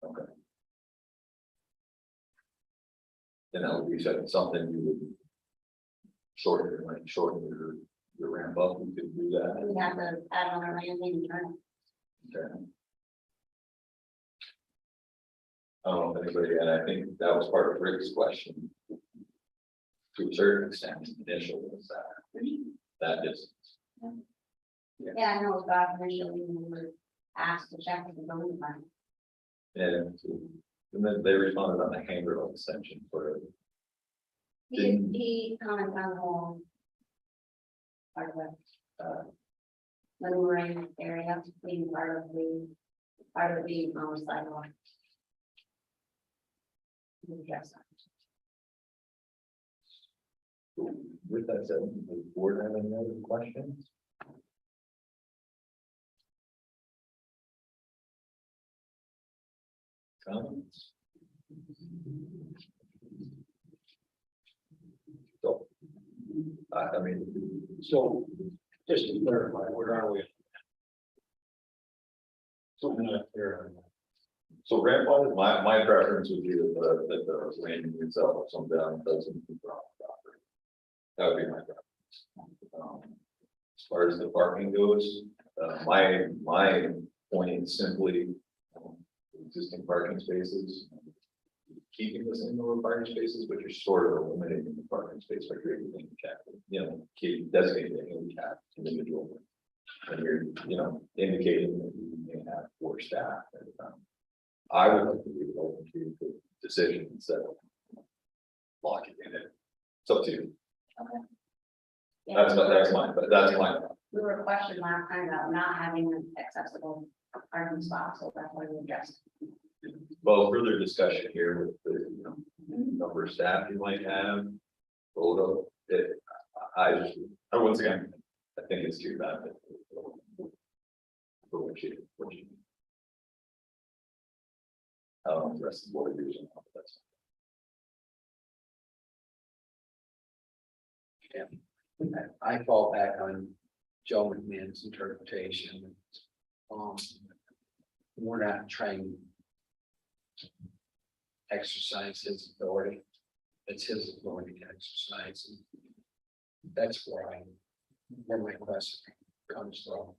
Okay. Then that would be something you would shorten your ramp up, we could do that. We have to add on our landing and turn. Okay. I don't know if anybody, and I think that was part of Rick's question. To a certain extent, initial was that distance. Yeah, I know about initially we were asked to check with the building department. And then they responded on the handrail extension for. He commented on the whole. Part of maneuvering area, being part of being on the sidewalk. Yes. With that said, does the board have any other questions? Comments? So, I mean, So, just to clarify, where are we? So I'm not clear on that. so ramp wise, my preference would be that the landing itself, some down doesn't. That would be my preference. As far as the parking goes, my point is simply existing parking spaces. Keeping the same number of parking spaces, but you're sort of eliminating the parking space by creating a handicap, keep designating a handicap individual. And you're, indicating that you may have 4 staff at a time. I would like to be open to the decision instead of locking it in. It's up to you. Yeah, That's mine. we were questioned last time about not having an accessible parking spot, so that's why we addressed. Well, further discussion here with the number of staff you might have. Photo, once again, I think it's too bad. For what you. The rest of the board using that's. I fall back on Joe McMahon's interpretation. We're not trying to exercise his authority. It's his authority to exercise. And that's where my question comes from.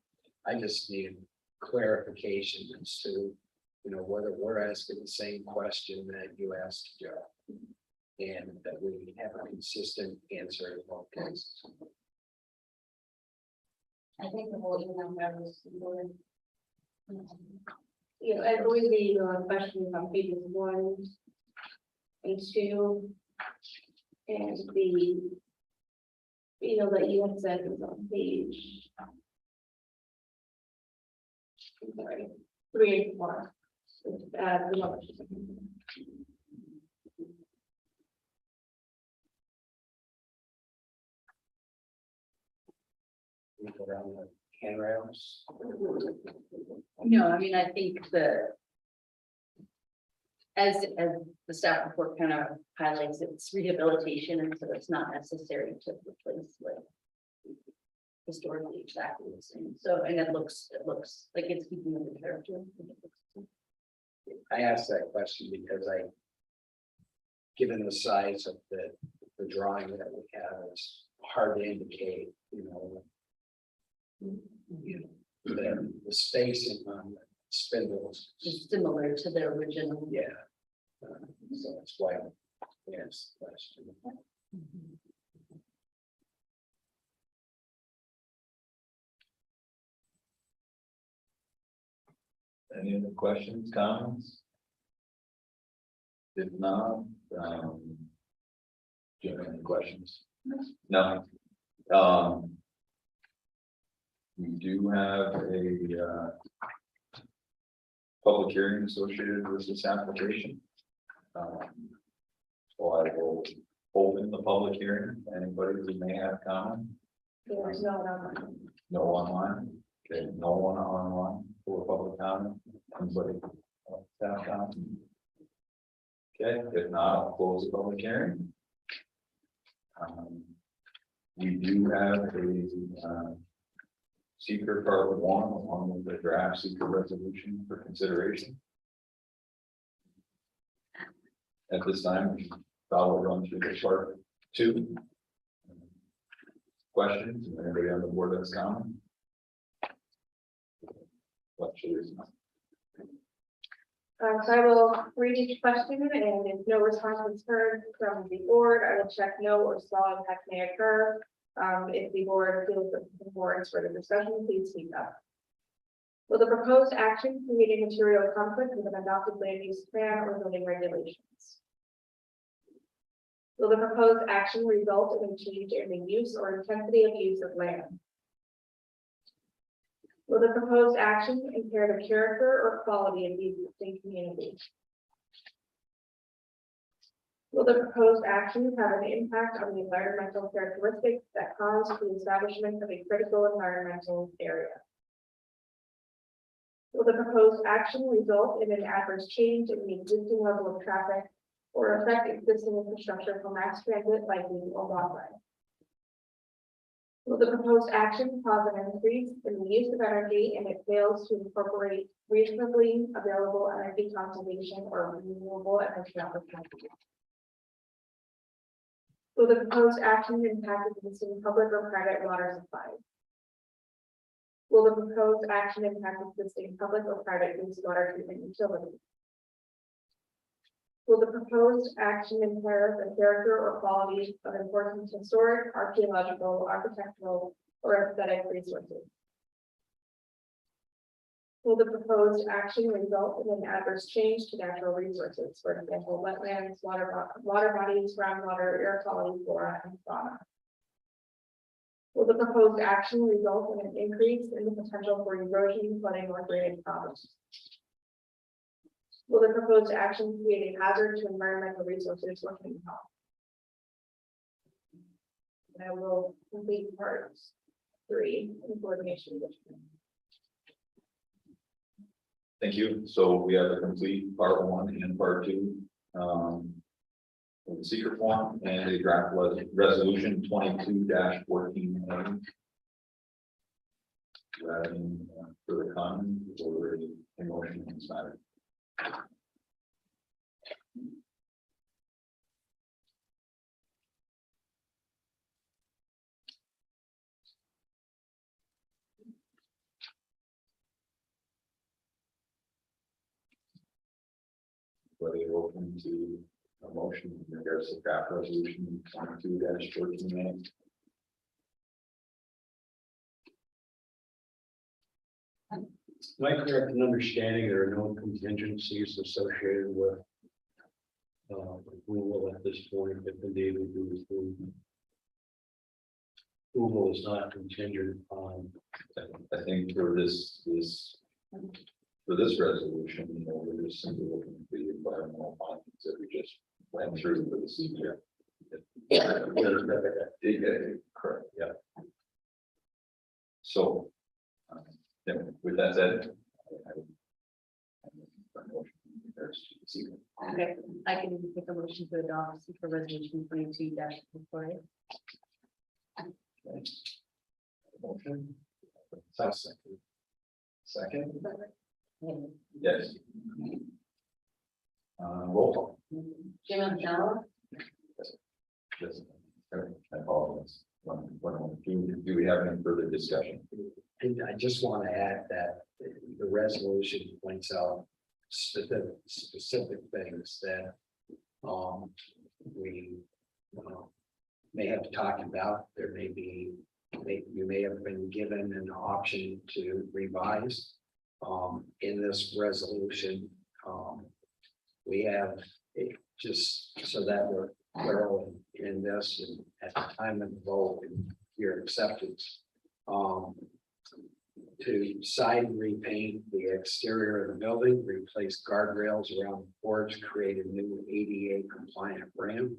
I just need clarification as to, whether we're asking the same question that you asked Joe. And that we have a consistent answer in both cases. I think the whole email that was. Yeah, I believe the question on pages 1 and 2. And the that you had said was on page. I'm sorry, 3 and 4. The knowledge. We go down the handrails? No, I mean, I think as the staff report kind of highlights, it's rehabilitation, and so it's not necessary to replace like historically exactly the same. So, and it looks like it's keeping the character. I asked that question because given the size of the drawing that we have, it's hard to indicate, the spacing on the spindles. Just similar to the original. Yeah. So that's why, yes, question. Any other questions, comments? If not, do you have any questions? No. We do have a public hearing associated with this application. So I will open the public hearing. Anybody who may have comment? There's no one. No online. Okay, no one online for public comment. Anybody? Staff comment? Okay, if not, I'll close the public hearing. We do have a seeker part one along with the draft seeker resolution for consideration. At this time, we thought we'll run through the part two. Questions, anybody on the board that's comment? What should we know? So I will read each question, and if no response is heard from the board, I will check no or small impact may occur. If the board feels that the board is further discussion, please speak up. Will the proposed action create a material conflict with an adopted land use plan or zoning regulations? Will the proposed action result in a change in the use or intensity of use of land? Will the proposed action impair the character or quality of the existing community? Will the proposed action have an impact on the environmental characteristics that cause the establishment of a critical environmental area? Will the proposed action result in an adverse change in the existing level of traffic or affect existing infrastructure for mass transit, biking, or walkway? Will the proposed action cause an increase in the use of energy and it fails to incorporate reasonably available energy conservation or renewable energy opportunities? Will the proposed action impact existing public or private water supply? Will the proposed action impact existing public or private wastewater treatment utilities? Will the proposed action impair the character or quality of important historic, archaeological, architectural, or aesthetic resources? Will the proposed action result in an adverse change to natural resources, for example, wetlands, water bodies, groundwater, air quality, flora, and fauna? Will the proposed action result in an increase in the potential for erosion, flooding, or drainage problems? Will the proposed action create a hazard to environmental resources or human health? And I will complete part 3 in coordination with you. Thank you. So we have a complete part 1 and part 2. The secret form and a draft resolution 22-14. For the comment or a motion on this matter. Whether you're open to a motion in regards to draft resolution 22-14. Am I correct in understanding there are no contingencies associated with approval at this point, if indeed we do approve? Approval is not contingent on. I think for this resolution, we're just simply looking at the environmental findings that we just went through for the senior. Correct, yeah. So With that said. Okay, I can make a motion to adopt for resolution 22-4. Motion, Second. second, yes. Roll call. Jim Abdallah, Yes. I apologize. Do we have any further discussion? And I just want to add that the resolution points out specific things that we may have to talk about. There may be, you may have been given an option to revise in this resolution. We have just so that we're thorough in this and at the time of the vote and your acceptance. To side repaint the exterior of the building, replace guardrails around the porch, create a new ADA compliant ramp.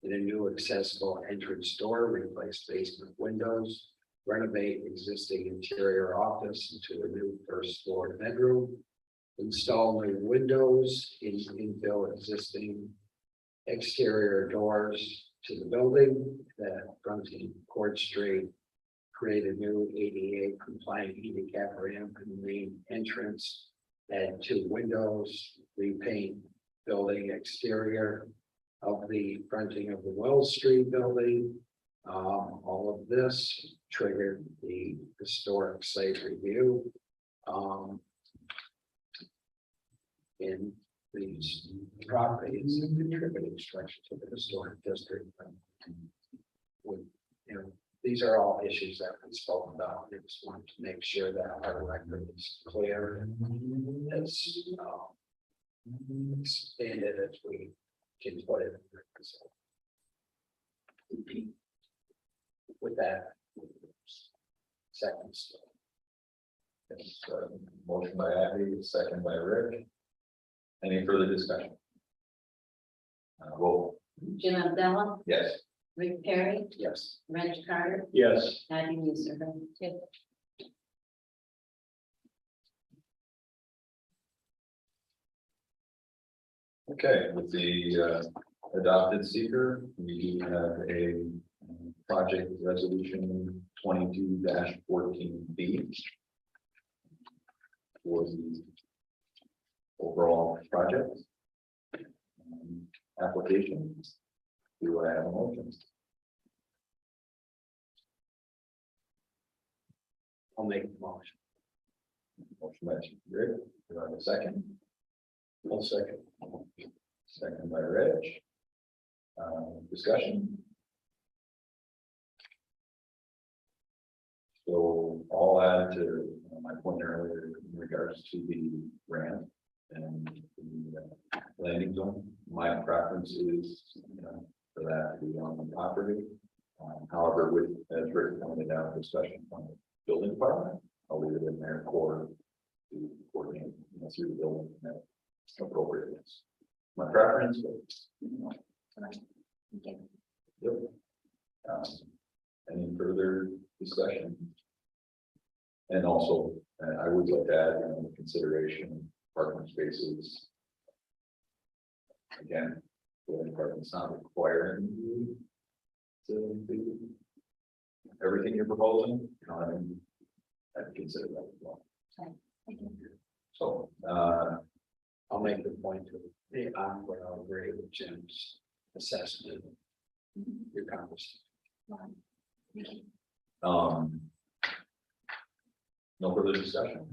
And a new accessible entrance door, replace basement windows, renovate existing interior office into a new first floor bedroom. Install new windows, infill existing exterior doors to the building that fronting Court Street. Create a new ADA compliant handicap ramp in the main entrance. Add 2 windows, repaint building exterior of the fronting of the Wells Street building. All of this triggered the historic site review. In these properties and contributing structure to the historic district. These are all issues that we spoke about. I just wanted to make sure that our record is clear and as expanded as we can put it. With that, seconds. It's, motion by Abby, second by Rick. Any further discussion? Roll. Jim Abdallah, Yes. Rick Perry, Yes. Reg Carter, Yes, Patty Muser. Yes. Okay, with the adopted seeker, we have a project resolution 22-14B. For the overall project. Application. Do I have a motion? I'll make the motion. Motion by Rick, do I have a second? I'll second. Second by Reg. Discussion. So I'll add to my point earlier in regards to the ramp and the landing zone. My preference is, for that to be on the property. However, with, as Rick pointed out, discussion from the building department, I'll leave it in their core to coordinate, through the building and that appropriateness. My preference, but, Yep. Any further discussion? And also, I would like to add in consideration parking spaces. Again, the department's not requiring you to do everything you're proposing. I'd consider that as well. So, I'll make the point to I'll agree with Jim's assessment. Your conversation. no further discussion.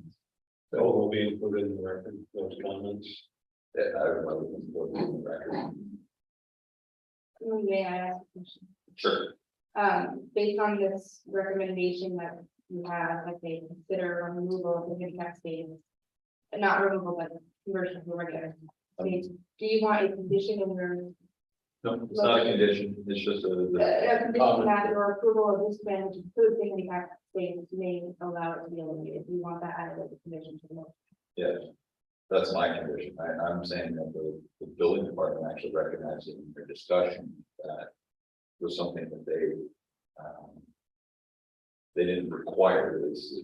so will be included in the record, those comments. That I would like to go to the record. May I ask a question? Sure. Based on this recommendation that you have, like they consider removal of the handicap space. Not removal, but conversion to regular space. Do you want a condition in your, No, it's not a condition, it's just a condition that your approval of this plan to include the handicap space may allow it to be eliminated? Do you want that added as a condition to the motion? Yes, that's my condition. I'm saying that the building department actually recognized in their discussion that was something that they didn't require this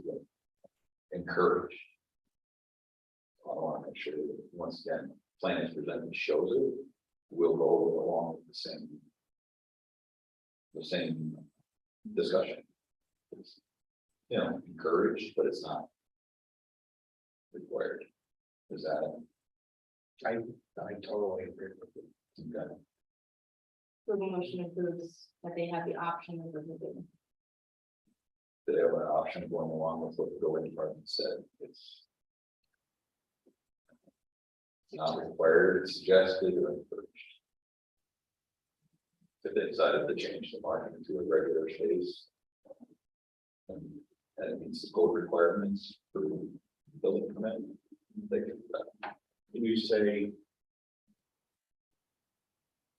encouraged. I want to make sure that, once again, plan is presented shows it, we'll go along with the same discussion. It's, you know, encouraged, but it's not required. Is that? I totally agree with you. Okay. So the motion includes that they have the option of removing. They have an option going along with what the building department said. It's not required, it's suggested or encouraged. If they decided to change the market into a regular space. And it meets the code requirements for building permit. They can do that. Can you say?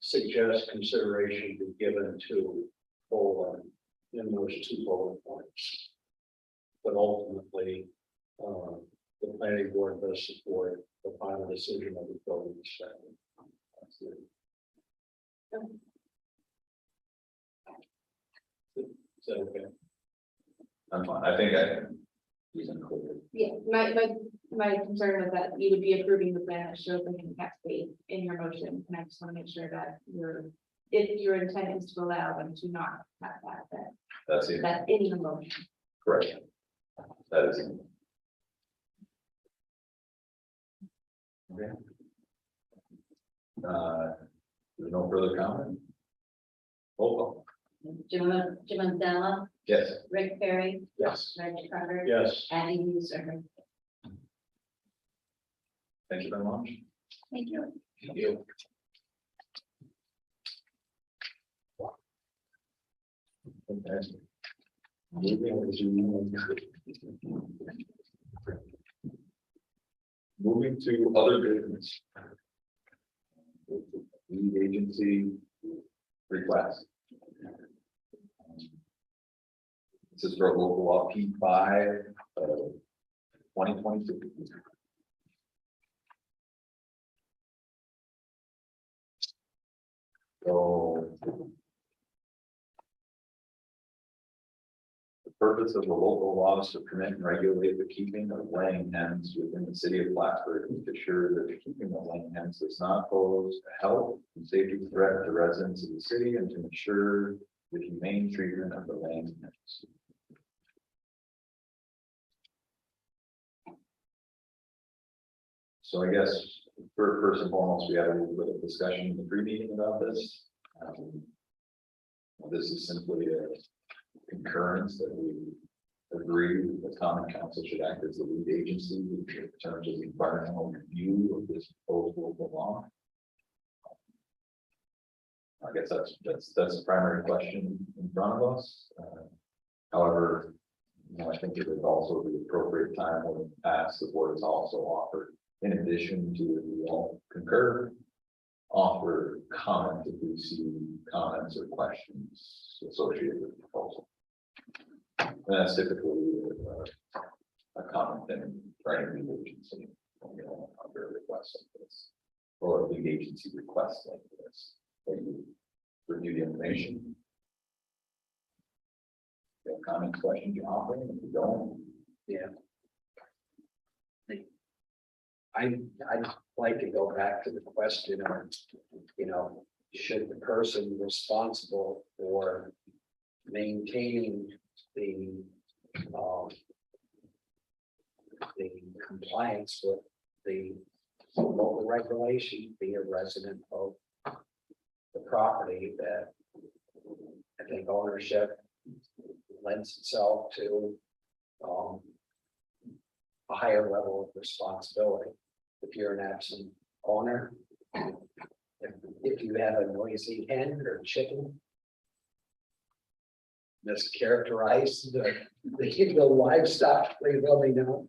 Suggest consideration be given to Poland in those 2 bullet points. But ultimately, the planning board does support the final decision of the building inspector. That's it. Is that okay? I'm fine, I think he's included. Yeah, my concern was that you would be approving the plan that shows the impact space in your motion, and I just want to make sure that if your intent is to allow them to not have That's it, that's in the motion. correct. That is. In. Okay. There's no further comment? Oh, Jim Manzella, yes. Rick Perry, Yes. Reg Carter. Yes. Andy Muser. Thank you very much. Thank you. Thank you. Fantastic. Moving to other business. Lead agency request. This is for local law P5 2022. So the purpose of the local laws to permit and regulate the keeping of laying hens within the city of Plattsburgh is to ensure that the keeping of laying hens does not pose a health and safety threat to residents of the city and to ensure the humane treatment of the laying hens. So I guess first and foremost, we had a little bit of discussion in the pre-meeting about this. This is simply a concurrence that we agree that the common council should act as the lead agency in terms of the environmental review of this proposed local law. I guess that's the primary question in front of us. However, you know, I think it is also the appropriate time when in the past the board has also offered, in addition to we all concur, offer comment if we see comments or questions associated with the proposal. And that's typically a common thing for any lead agency, you know, under a request like this, or a lead agency request like this, that you review the information. If you have comments, questions, you're offering, if you don't. Yeah. I'd like to go back to the question of, you know, should the person responsible for maintaining the compliance with the local regulation be a resident of the property that I think ownership lends itself to a higher level of responsibility. If you're an absent owner, if you have a noisy hen or chicken, mischaracterize the livestock, please let me know.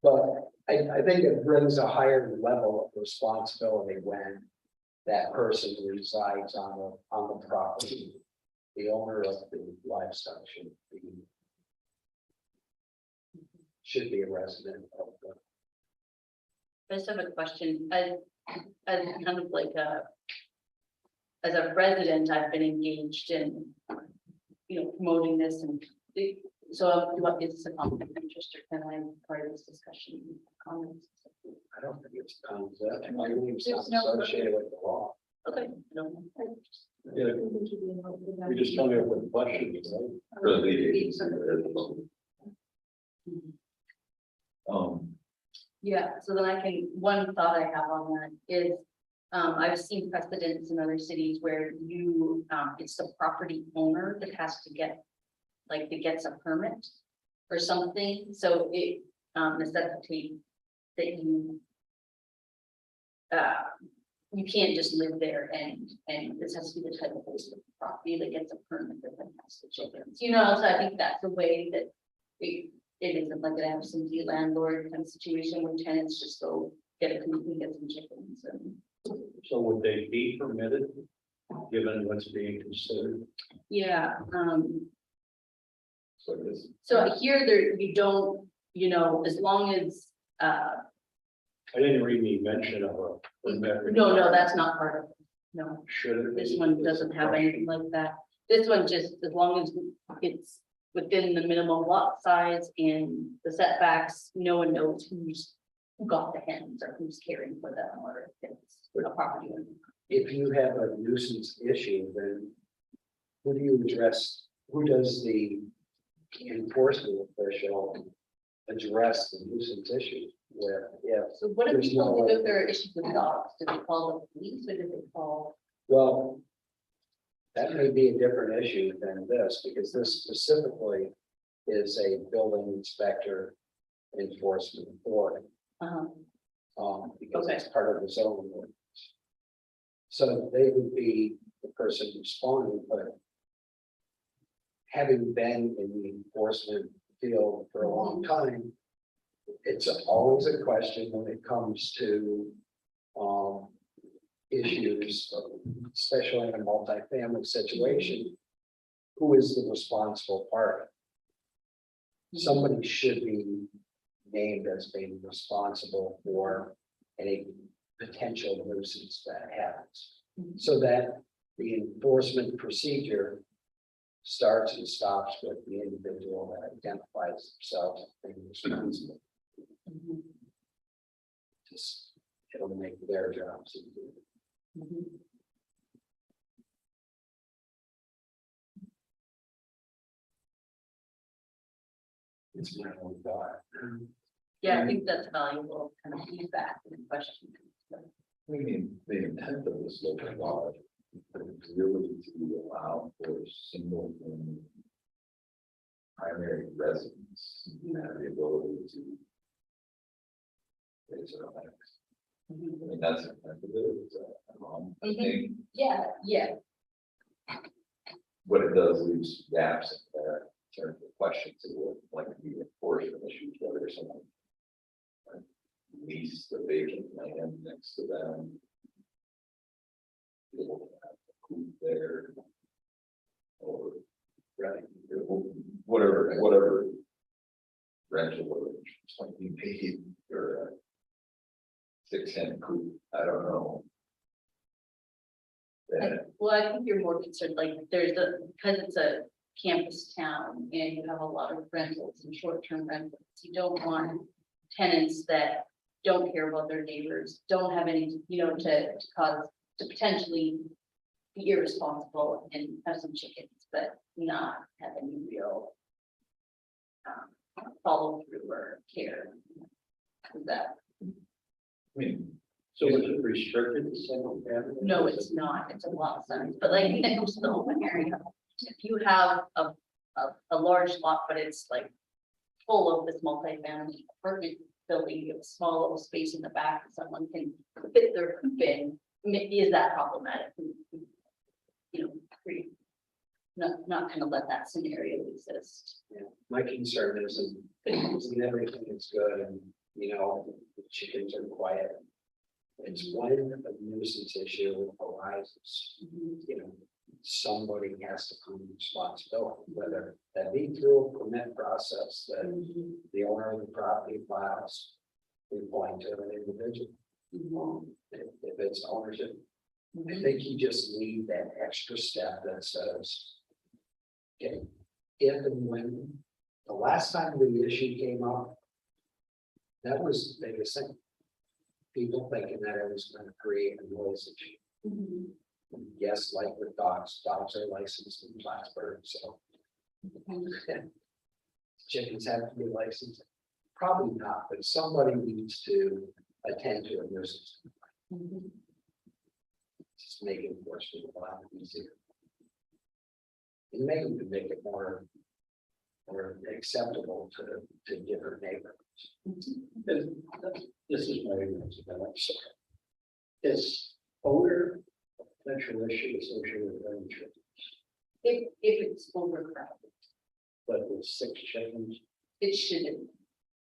But I think it brings a higher level of responsibility when that person resides on the property. The owner of the livestock should be a resident of the. I just have a question, as kind of like as a resident, I've been engaged in, you know, promoting this and So do what is the conflict of interest or can I part of this discussion? Comments? I don't think it's a concept. My name's not There's no- associated with the law. Okay. No. Yeah, you're just coming up with questions, right? For the lead agency. Yeah, so then I can, one thought I have on that is, I've seen precedents in other cities where you, it's the property owner that has to get, like, that gets a permit or something, so it, necessitates that you can't just live there and this has to be the type of property that gets a permit that then has the chickens, you know, so I think that's the way that it isn't like an absentee landlord kind of situation where tenants just go get a coop and get some chickens and. So would they be permitted, given what's being considered? Yeah, So it is. so here there, you don't, you know, as long as, I didn't read any mention of a permit. no, that's not part of it, no. Should it? This one doesn't have anything like that. This one just, as long as it's within the minimum lot size and the setbacks, no one knows who got the hens or who's caring for them or if it's a property owner. If you have a nuisance issue, then who do you address? Who does the enforcement official address the nuisance issue with? Yeah, So what if There's people, no- if there are issues with dogs, do they call the police or do they call? well, that may be a different issue than this, because this specifically is a building inspector enforcement authority. Because it's part of the zoning ordinance. So they would be the person responding, but having been in the enforcement field for a long time, it's always a question when it comes to issues, especially in a multifamily situation, who is the responsible party? Somebody should be named as being responsible for any potential nuisance that happens. So that the enforcement procedure starts and stops with the individual that identifies themselves as being responsible. Just, it'll make their jobs easier. It's my own thought. Yeah, I think that's valuable kind of feedback and question. I mean, the intent of this local law is really to allow for single family primary residence and have the ability to raise their own eggs. I mean, that's the intent of it. It's, I think Yeah, what it does leaves gaps in there in terms of questions of what like the enforcement issues, whether someone lease the vacant land next to them. They will have a coop there. Or, right, whatever. Rental arrangements might be paid or a 6-10 coop, I don't know. Yeah, well, I think you're more concerned, like, because it's a campus town and you have a lot of rentals and short-term rentals, you don't want tenants that don't care about their neighbors, don't have any, you know, to potentially be irresponsible and have some chickens, but not have any real follow through or care. Is that, I mean, So is it restricted to single family? no, it's not, it's a lot size, but like, when it comes to the open area, if you have a large lot, but it's like full of this multi-family apartment building, you have a small little space in the back, that someone can fit their coop in, is that problematic? You know, not kind of let that scenario exist. My concern is, and everything is good and, you know, the chickens are quiet. It's when a nuisance issue arises, you know, somebody has to claim responsibility, whether that be through a permit process that the owner of the property files. We point to an individual. If it's ownership, I think you just need that extra step that says. Okay, if and when The last time the issue came up. That was, they were saying. People thinking that it was gonna create a noise issue. Mhm. Yes, like with dogs are licensed in Plattsburgh, so. Chickens have to be licensed. Probably not, but somebody needs to attend to a nuisance. Mhm. Just make enforcement a lot easier. And maybe to make it more acceptable to different neighborhoods. And this is my ignorance, again, I'm sorry. Is odor a potential issue associated with running chickens, If it's overcrowded, but with 6 chickens? it shouldn't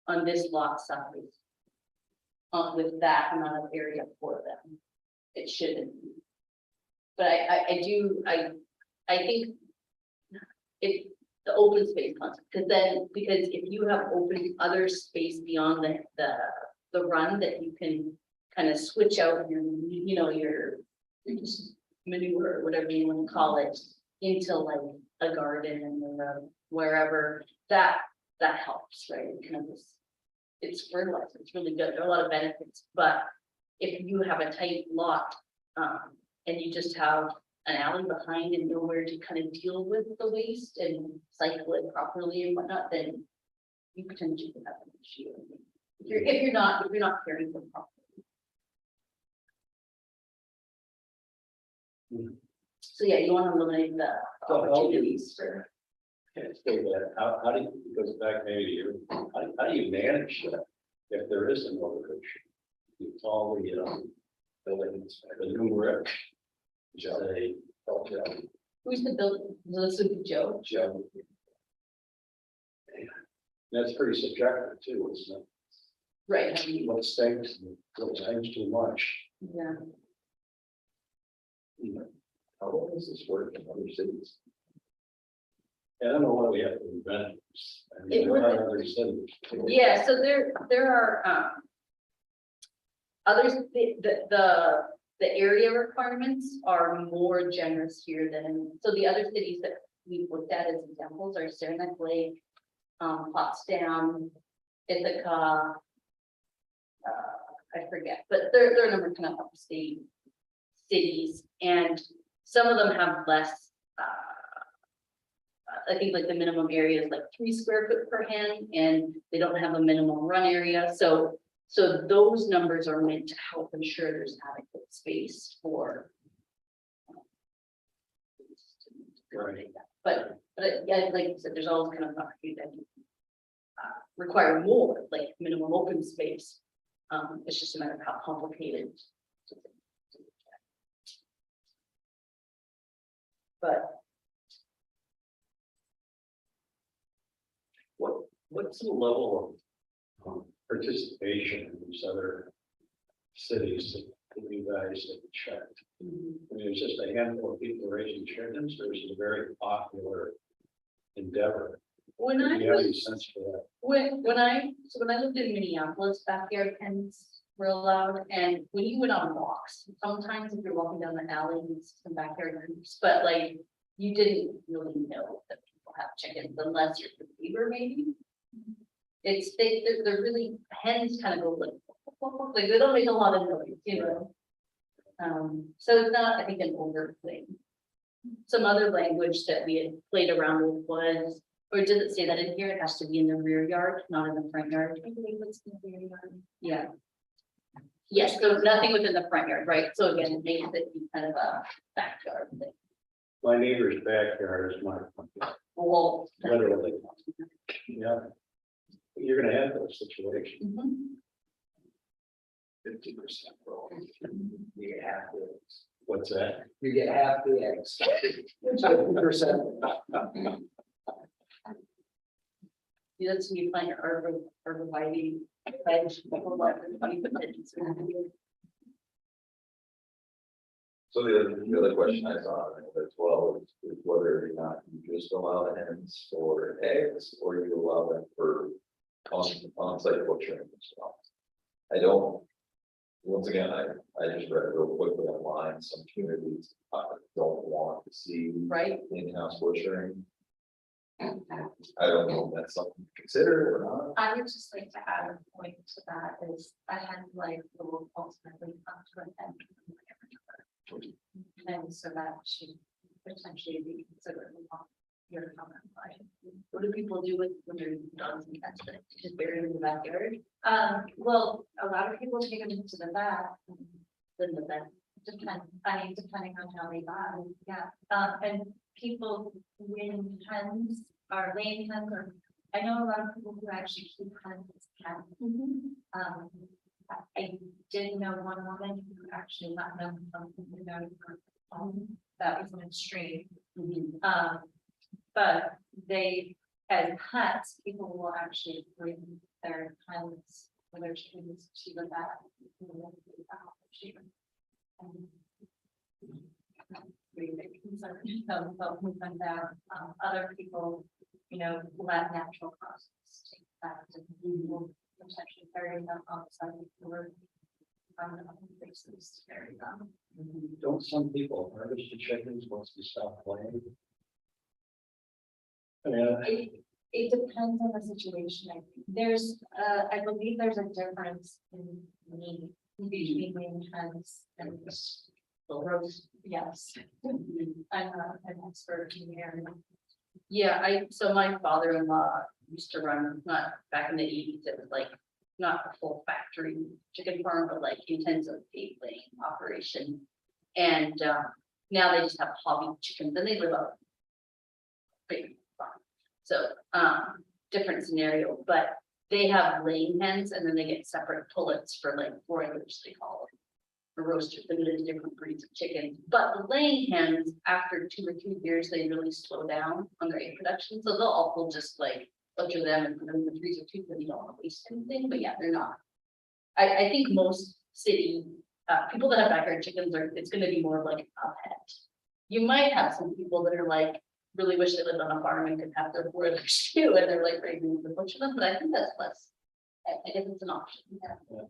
on this lot size. With that amount of area for them, it shouldn't. But I think. If the open space concept, because if you have open other space beyond the run that you can kind of switch out your, your just manure, or whatever you want to call it, into like a garden or wherever, that helps, right? It kind of it's fertilizer, it's really good, there are a lot of benefits, but if you have a tight lot, and you just have an alley behind and nowhere to kind of deal with the waste and cycle it properly and whatnot, then you potentially could have an issue. If you're not caring for it properly. So yeah, you want to eliminate the So how do you- opportunities for. Can't say that, how do you, it goes back maybe to you, how do you manage that if there is an odor issue? You call the building inspector, the numeric. Say, oh, Who's the building, this would be Joe? Joe. That's pretty subjective too, isn't it? Right, I mean, What stinks, what stinks too much. yeah, You know, How long does this work in other cities? I don't know why we have to invent this. I mean, It there are would- other cities. yeah, so there are, others, the area requirements are more generous here than, so the other cities that we've looked at as examples are Saranac Lake, Potsdam, Ithaca. I forget, but there are a number of kind of upstate cities, and some of them have less. I think like the minimum area is like 3 square foot per hen, and they don't have a minimum run area, so those numbers are meant to help ensure there's adequate space for. Right. But yeah, like you said, there's always kind of an opportunity that require more, like minimum open space. It's just a matter of how complicated. But What's the level of participation in these other cities that you guys have checked? I mean, it's just a handful of people raising chickens, or is it a very popular endeavor? when I Do you have any was, sense for that? when I lived in Minneapolis, backyard pens were allowed, and when you went on walks, sometimes if you're walking down the alley, you see some backyard groups, but like, you didn't really know that people have chickens unless you're the neighbor, maybe. They're really, hens kind of go like they don't make a lot of noise, so it's not, I think, an older thing. Some other language that we had played around with was, or does it say that in here, it has to be in the rear yard, not in the front yard? I believe it's in the rear yard. Yeah. Yes, so nothing within the front yard, right? So again, it makes it be kind of a backyard thing. My neighbor's backyard is my, Well. literally, yeah. You're gonna have those situations. Mhm. 50% roll. You get half the eggs. What's that? You get half the eggs. 50%. You that's when you find your arborvitae hedge. So the other question I saw as well is whether or not you just allow the hens for eggs or you allow them for on-site butchering as well. I don't, once again, I just read it real quickly online, some communities don't want to see Right, in-house butchering. I don't know if that's something to consider or not. I would just like to add a point to that is I had like will ultimately come to an end. And so that should potentially be considered your comment. What do people do with when their dogs and cats, that just bury them in the backyard? Well, a lot of people take them into the back. Then the vet, Depending on how they buy, yeah, and people when hens are laying hens or, I know a lot of people who actually keep hens as pets. I did know one woman who actually got them from, that was an extreme. But they, as pets, people will actually bring their hens or their chickens to the vet. Pretty big concern, so who come down, other people, let natural process take that, and we will potentially bury them outside or find other places to bury them. Don't some people harvest the chickens once they stop playing? Yeah, It depends on the situation, I think, there's, I believe there's a difference in need between laying hens and roast, yes. I'm not an expert in the area. yeah, so my father-in-law used to run, not back in the eighties, it was like, not a full factory chicken farm, but like intensive pig laying operation. And, now they just have hobby chickens, and they live up big farm. So, different scenario, but they have laying hens and then they get separate pullets for like broilers, they call them. For roasters, limited different breeds of chickens, but the laying hens, after 2 or 3 years, they really slow down on their egg production, so they'll also just like butcher them and put them in the freezer too, because you don't want to waste anything, but yeah, they're not. I think most city, people that have backyard chickens are, it's gonna be more like a pet. You might have some people that are like, really wish they lived on a farm and could have their broilers too, and they're like ready to butcher them, but I think that's less. I guess it's an option,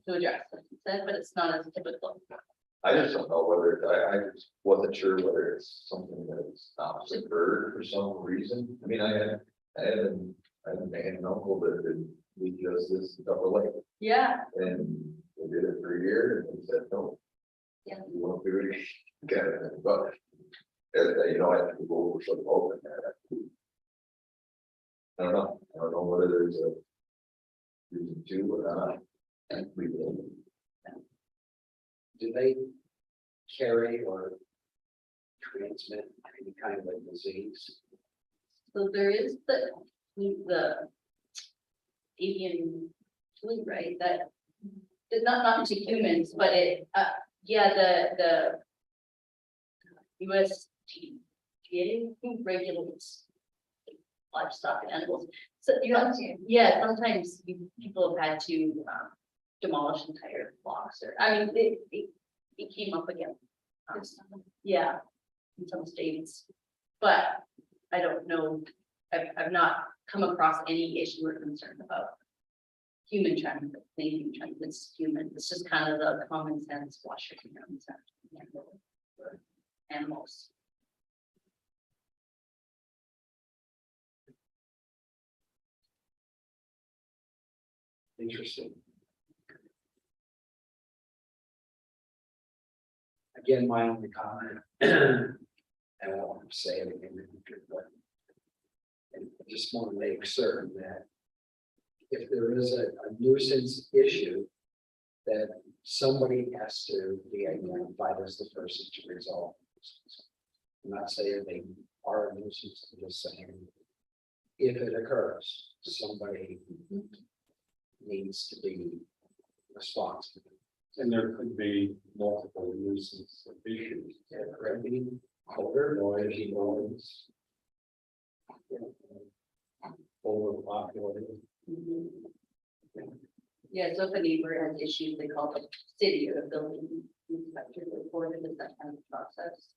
to address, like you said, but it's not as typical. I just don't know whether, I just wasn't sure whether it's something that's not occurred for some reason. I mean, I had an aunt and uncle that did, we just this stuff away, Yeah, and they did it for a year, and they said, no. Yeah. You won't do it again, but, I have to go over some open there. I don't know whether there's a reason to or not. And we will. Do they carry or transmit any kind of a disease? so there is the avian flu, right, that, not to humans, but it, yeah, the USDA who regulates livestock and animals. So, yeah, sometimes people have had to demolish entire flocks, or, I mean, it came up again. Yeah, in some states, but I don't know, I've not come across any issue or concern about human transmit, anything transmits human, it's just kind of the common sense, wash your hands for animals. Interesting. Again, my only comment, and I don't want to say it again, but I just want to make certain that if there is a nuisance issue, that somebody has to be identified as the person to resolve. I'm not saying they are a nuisance, I'm just saying if it occurs, somebody needs to be responsible. and there could be multiple uses of issues. And correctly, odor, noisy noise. Overpopulated. Yeah, so if a neighbor has issues, they call the city or the building inspector to report it, is that kind of process.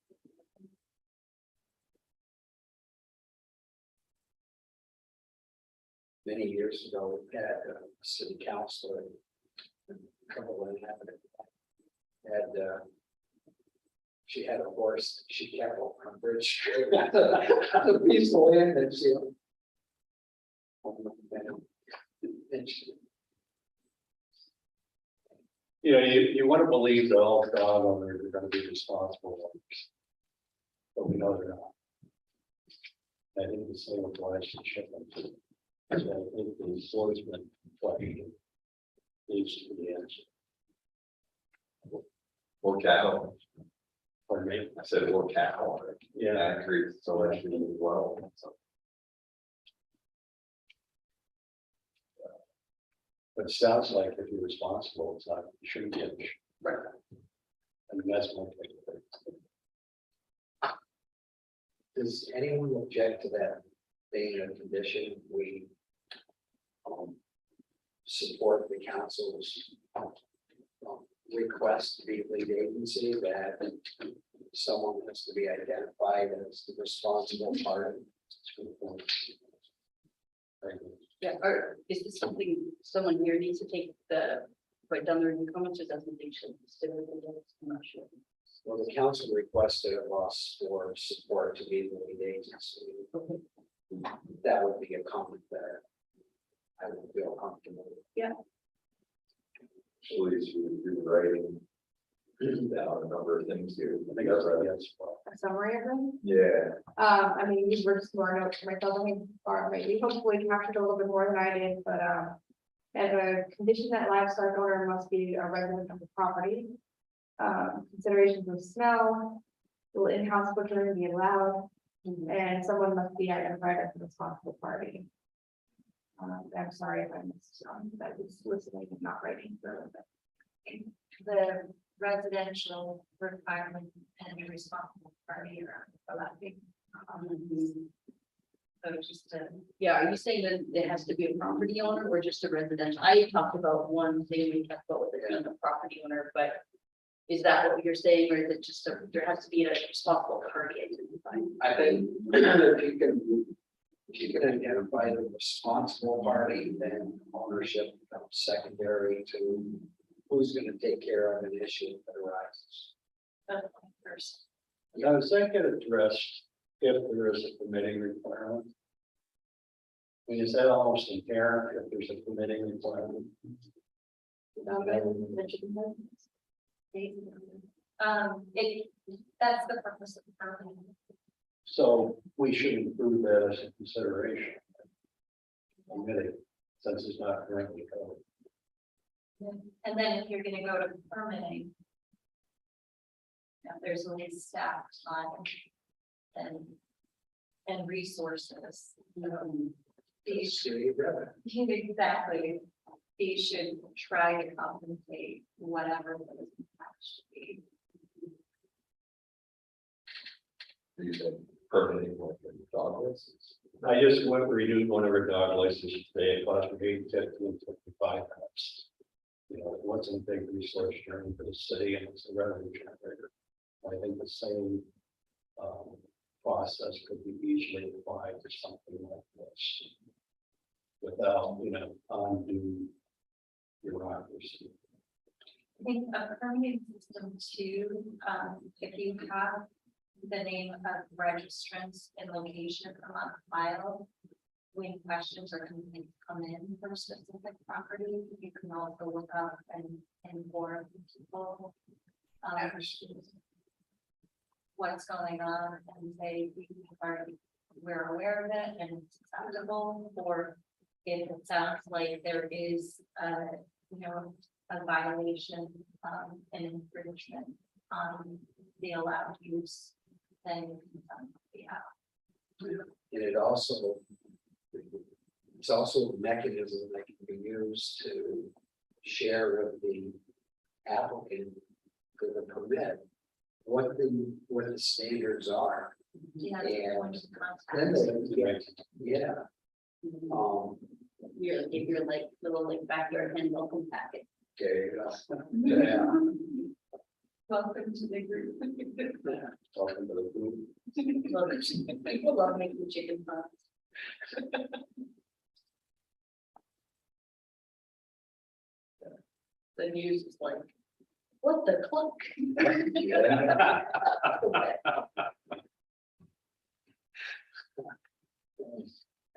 Many years ago, we had a city councilor. A couple of them had, she had a horse, she kept over on Bridge Street. On a piece of land that she You know, you want to believe that all dog owners are going to be responsible owners. But we know they're not. I think the same applies to chickens. So I think the swordsman question needs to be answered. Or cattle, For me, I said, or cattle, yeah, that creates so much as well, so. but it sounds like if you're responsible, it's not, you shouldn't get. Right. I mean, that's one thing. Does anyone object to that being a condition we support the council's request to be lead agency that someone has to be identified as the responsible party? Yeah, or is this something someone here needs to take write down their comments, or doesn't think should stay with it? I'm not sure. Well, the council requested of us for support to be the lead agency. That would be a comment that I would feel comfortable with. Please, you're writing down a number of things here. I think that's right, yes. A summary of them. Yeah, I mean, these were just more notes for myself, I mean, or maybe hopefully captured a little bit more than I did, but, as a condition that livestock owner must be a resident of the property. Considerations of smell, will in-house butchering be allowed, and someone must be identified as the responsible party. I'm sorry if I missed, that was listening and not writing. The residential requirement and the responsible party are overlapping. So just to, Yeah, are you saying that it has to be a property owner or just a residential? I talked about one thing, we talked about with it being a property owner, but is that what you're saying, or is it just there has to be a responsible party identified? I think if you can identify the responsible party, then ownership becomes secondary to who's gonna take care of an issue that arises. first. Now, does that get addressed if there is a permitting requirement? I mean, is that almost inherent if there's a permitting requirement? That's the purpose of the permit. So we should include that as a consideration. Permitting, since it's not currently covered. And then if you're gonna go to permitting. There's always staff time. And resources. These City of Redmond. exactly, these should try to compensate whatever those impacts should be. you said permitting like the dog license. I just went renewed one of our dog licenses today, it cost me $8.55. You know, it wasn't a big resource sharing for the city and it's a revenue generator. I think the same process could be easily applied to something like this. Without, you know, undue bureaucracy. I think a permitting system too, if you have the name of registrants and location on file. When questions or complaints come in for a specific property, you can also look up and inform people. What's going on and say, we're aware of it and it's acceptable, or if it sounds like there is, a violation, an infringement on the allowed use, then you can, And it also, it's also a mechanism that can be used to share with the applicant for the permit what the standards are. yeah. And Then then they, yeah, Your like little like backyard hand welcome packet. there you go. Yeah. Welcome to the group. Talking to the group. People love making chicken puns. The news is like, what the cluck?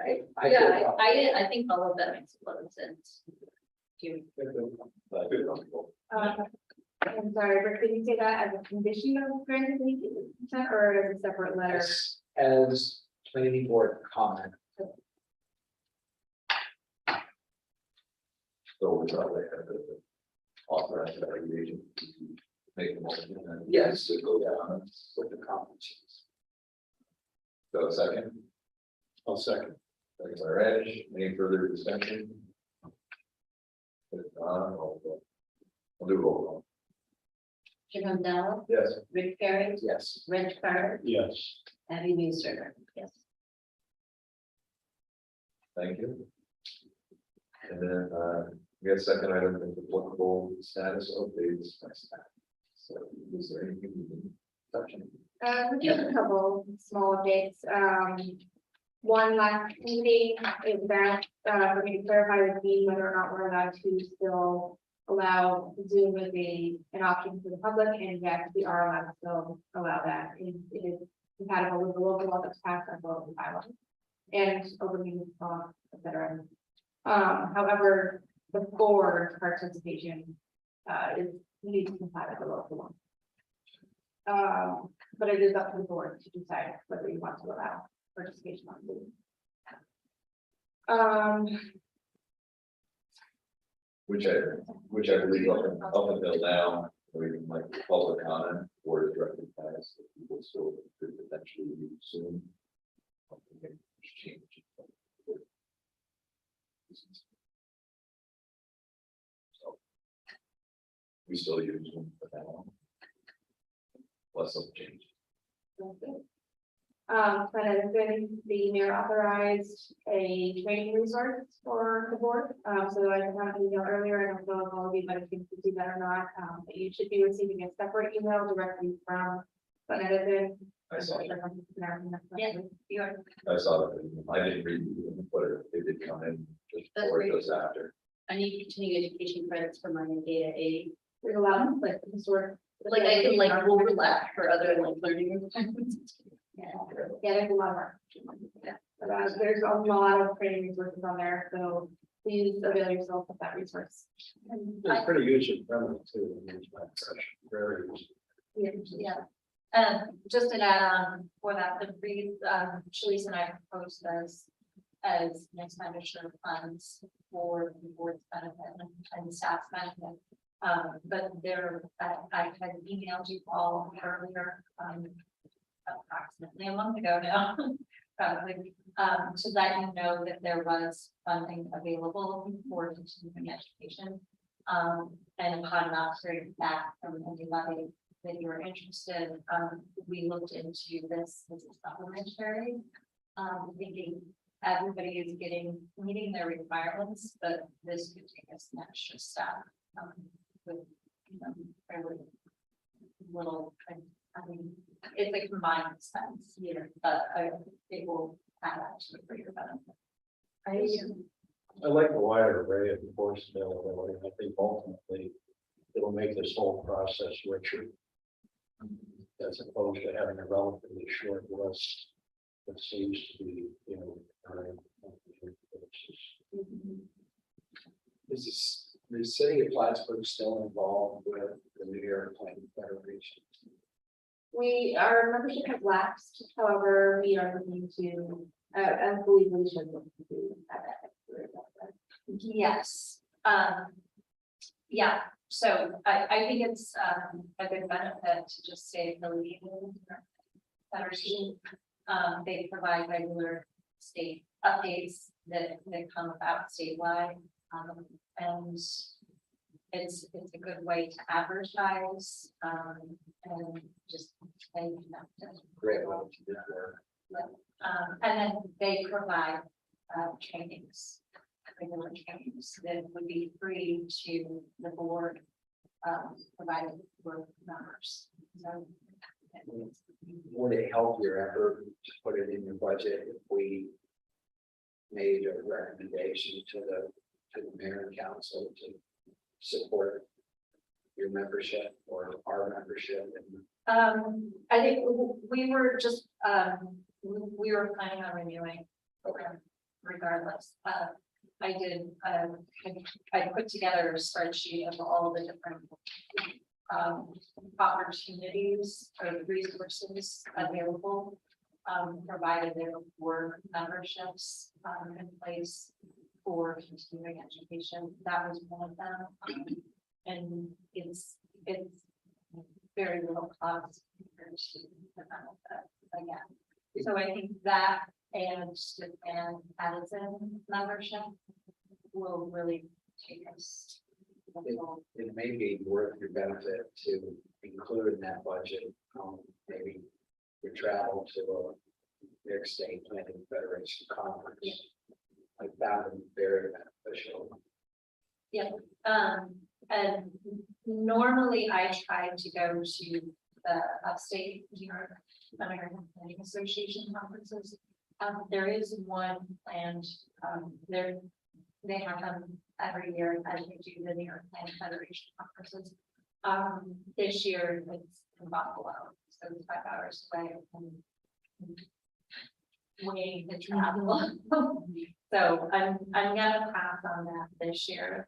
Right? I Yeah, feel- I think all of that makes a lot of sense. Do But good comfortable. I'm sorry, but can you say that as a condition of granting the consent or as a separate letter? As planning board comment, So we probably have to authorize that agent to make the motion and then. yes, To go down. with the comments. So a second, I'll second. thanks, Reg, any further discussion? If not, I'll do a roll call. Jim Mondello, Yes. Rick Perry, Yes. Reg Carter, Yes. Abby Newsarder. Yes. Thank you. And then, we have second item, is applicable status updates. So is there anything we can touch on? Just a couple small updates. One last meeting is that, for me to clarify with Dean whether or not we're allowed to still allow Zoom as an option for the public, and yes, we are allowed to still allow that. It is compatible with the local law that's passed on local bylaws and open meeting law, et cetera. However, the board participation, is needs to comply with the local law. But it is up to the board to decide whether you want to allow participation on Zoom. Which I believe up until now, we can like public comment or directly pass, that people still could potentially use Zoom. Change. So. We still use Zoom for now. Less of a change. But I've been, the mayor authorized a training resource for the board, so I have an email earlier, I don't know if all of you might have been to see that or not, but you should be receiving a separate email directly from. But I saw that. Yeah, you are. I saw that. I didn't read it, but it did come in just That's before great. it goes after. I need continuing education credits for my data aid. There's a lot of like historic. Like I can like overlap for other like learning requirements. Yeah. Yeah, there's a lot of work. But there's a lot of training resources on there, so please avail yourself of that resource. It's pretty user friendly too. I mean, it's my impression. Very user. Yeah. Just an add-on for that, the brief, Shalice and I proposed as an expenditure of funds for the board's benefit and staff's benefit. But there, I had emailed you all earlier, approximately a month ago now, probably, to let you know that there was funding available for continuing education. And upon not hearing back from anybody that you were interested, we looked into this as a supplementary. Thinking everybody is meeting their requirements, but this could take us an extra step. With, fairly little, I mean, it's a combined expense, but it will add up to a greater benefit. I like the wider array of course availability. I think ultimately it'll make this whole process richer. As opposed to having a relatively short list that seems to be, Is this, the city of Plattsburgh still involved with the New York Planning Federation? Our membership has lapsed, however, we are looking to, I believe we should look to that. Yes, yeah, so I think it's a good benefit to just say the legal federation. They provide regular state updates that come about statewide. And it's a good way to advertise, and just stay connected. Great. way to do that. And then they provide trainings, regular trainings that would be free to the board, provided for members. So. Would it help your effort to put it in your budget if we made a recommendation to the mayor and council to support your membership or our membership? I think we were just, we were planning on renewing. regardless. I did, I put together a spreadsheet of all the different opportunities or resources available, provided there were memberships in place for continuing education. That was one of them. And it's very little cost compared to the benefit again. So I think that and Addison membership will really take us. It may be worth your benefit to include in that budget, maybe your travel to a New York State Planning Federation conference. I found it very beneficial. And normally I try to go to the upstate New York American Planning Association conferences. There is one planned, they have them every year as they do the New York Planning Federation conferences. This year it's in Buffalo, so it's 5 hours away from way the travel. So I'm gonna pass on that this year,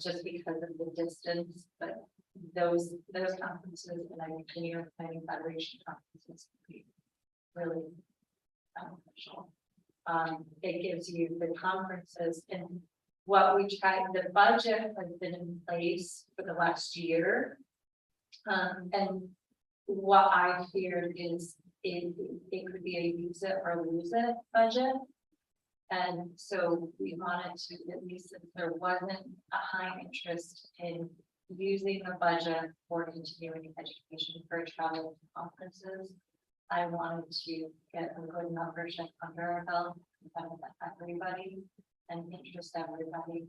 just because of the distance, but those conferences and I think the New York Planning Federation conferences would be really beneficial. It gives you the conferences and what we tried, the budget has been in place for the last year. And what I feared is it could be a use it or lose it budget. And so we wanted to, at least if there wasn't a high interest in using the budget for continuing education for travel to conferences, I wanted to get a good membership under our belt, benefit everybody and interest everybody,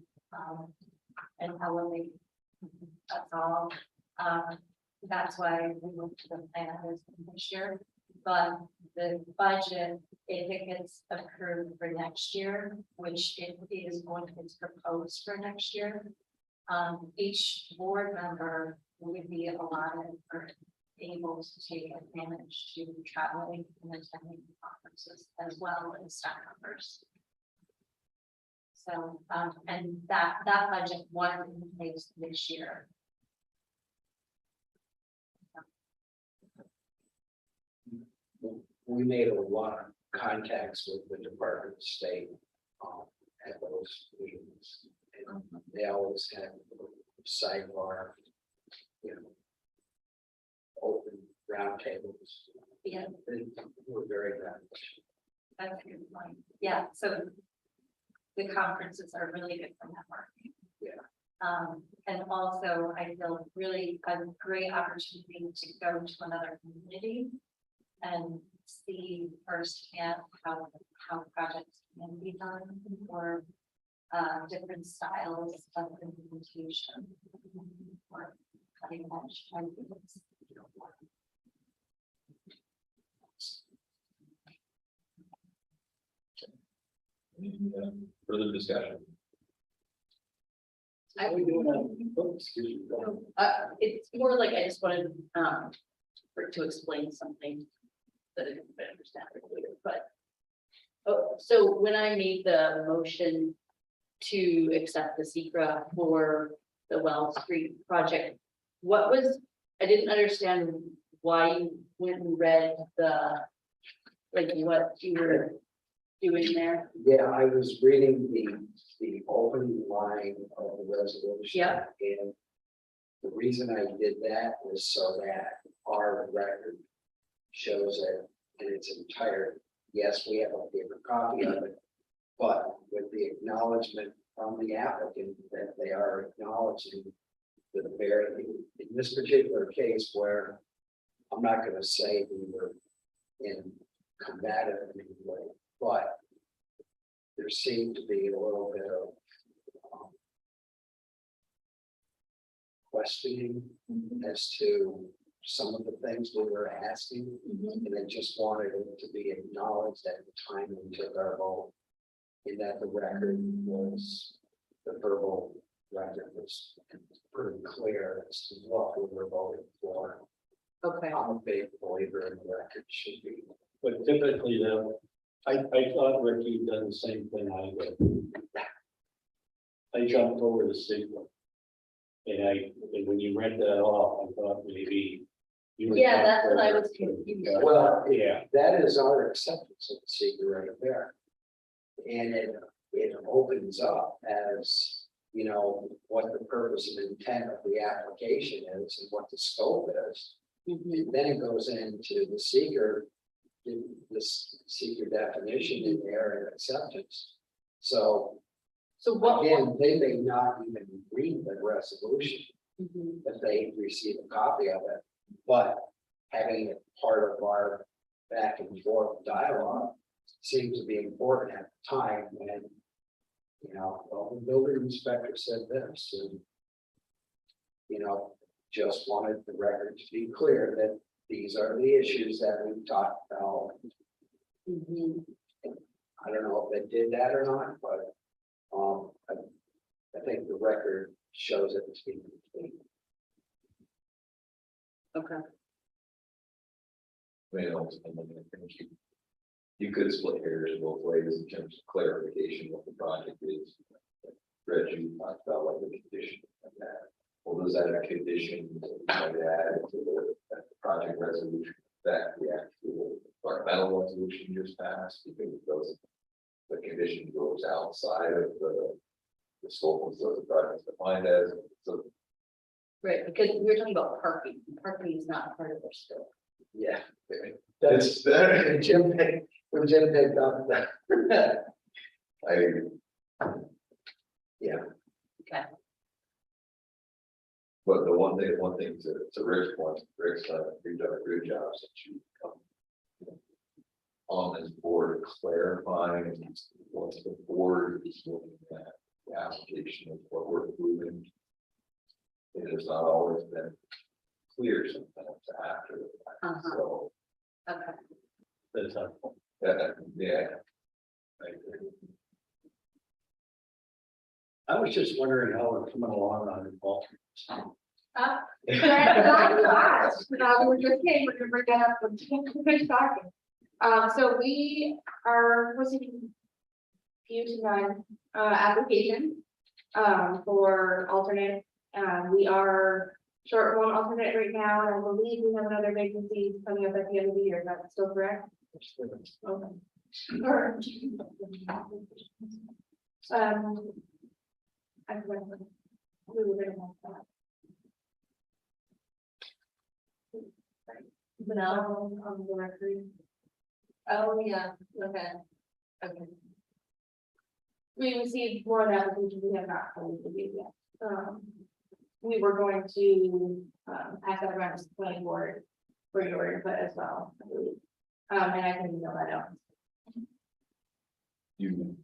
and elevate. That's all. That's why we looked to the plan this year, but the budget, if it gets approved for next year, which it is going to be proposed for next year, each board member would be allotted or able to take advantage to traveling and attending conferences as well as staff members. So, and that budget wasn't in place this year. We made a lot of contacts with the Department of State at those meetings. And they always had a sidebar, open roundtables. Yeah. They were very beneficial. That's a good point. Yeah, so the conferences are really good for networking. Yeah. And also I feel really a great opportunity to go to another community and see firsthand how projects can be done or different styles of implementation or cutting edge ideas. Further discussion? I would Excuse me. go ahead. it's more like I just wanted, to explain something that I didn't understand earlier, but. Oh, so when I made the motion to accept the secra for the Wells Street project, I didn't understand why you went and read what you were doing there. Yeah, I was reading the open line of the resolution. Yeah. And the reason I did that was so that our record shows it in its entirety. Yes, we have a paper copy of it, but with the acknowledgement from the applicant that they are acknowledging the very, in this particular case where I'm not gonna say we were in combative in any way, but there seemed to be a little bit of questioning as to some of the things we were asking, and I just wanted it to be acknowledged at the time we took our vote, and that the record was, the verbal record was pretty clear as to what we were voting for. Okay. I'm a big believer in the record should be. But typically though, I thought Rick, you'd done the same thing I did. I jumped over the signal. And when you read that off, I thought maybe. you would Yeah, jump that's what I over was it. confused. Well, Yeah, that is our acceptance of the seeker right there. And it opens up as, you know, what the purpose and intent of the application is and what the scope is. Mhm. And then it goes into the seeker, this seeker definition in there and acceptance. So So what? again, they may not even read the resolution Mhm. if they receive a copy of it. But having it part of our back and forth dialogue seems to be important at the time when, you know, well, the building inspector said this and, you know, just wanted the record to be clear that these are the issues that we talked about. Mhm. I don't know if they did that or not, but, I think the record shows it to be complete. Okay. I mean, ultimately, I think you could split hairs both ways in terms of clarification what the project is. Reg, you talked about like the condition of that. Well, is that a condition that we might add to the project resolution that the actual environmental resolution just passed? Because those, the condition goes outside of the scope of what the project is defined as. So Right, because we were talking about parking. Parking is not part of their scope. Yeah. it's When Jim picked up that. I, Yeah, but the one thing to Rick's point, Rick's you've done a good job since you come on this board clarifying what the board is looking at, the application of what we're approving. It has not always been clear sometimes after the fact. Uh-huh. So, Okay. that's helpful. yeah. I agree. I was just wondering how we're coming along on it. Glad you asked. We're just kidding, we're gonna bring that up when we finish talking. So we are receiving few to none, application, for alternate. We are short one alternate right now, and I believe we have another vacancy coming up at the end of the year. Is that still correct? Okay. Or- I forgot. We were gonna have that. No, on the record. Oh, yeah, okay. Okay. We received more applications we have not fully reviewed yet. We were going to, pass that around to the planning board for your input as well, I believe. And I can email that out. You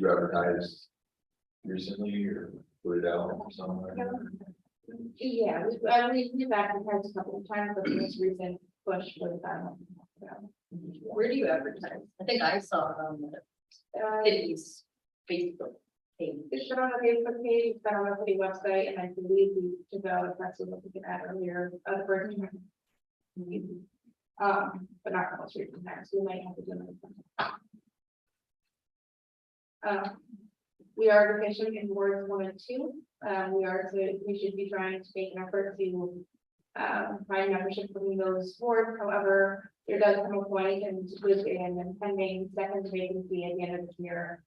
advertised recently or put it out somewhere? Yeah, we've advertised a couple of times, but the most recent push was, Where do you advertise? I think I saw it on the city's Facebook page. it's been on the Facebook page, it's been on the city website, and I believe we took out a press release we can add earlier, the first time. But not the most recent time, so we might have to do another. We are deficient in wards 1 and 2. We should be trying to make an effort to find membership within those boards. However, there does come a point, and with an impending second vacancy at the end of the year,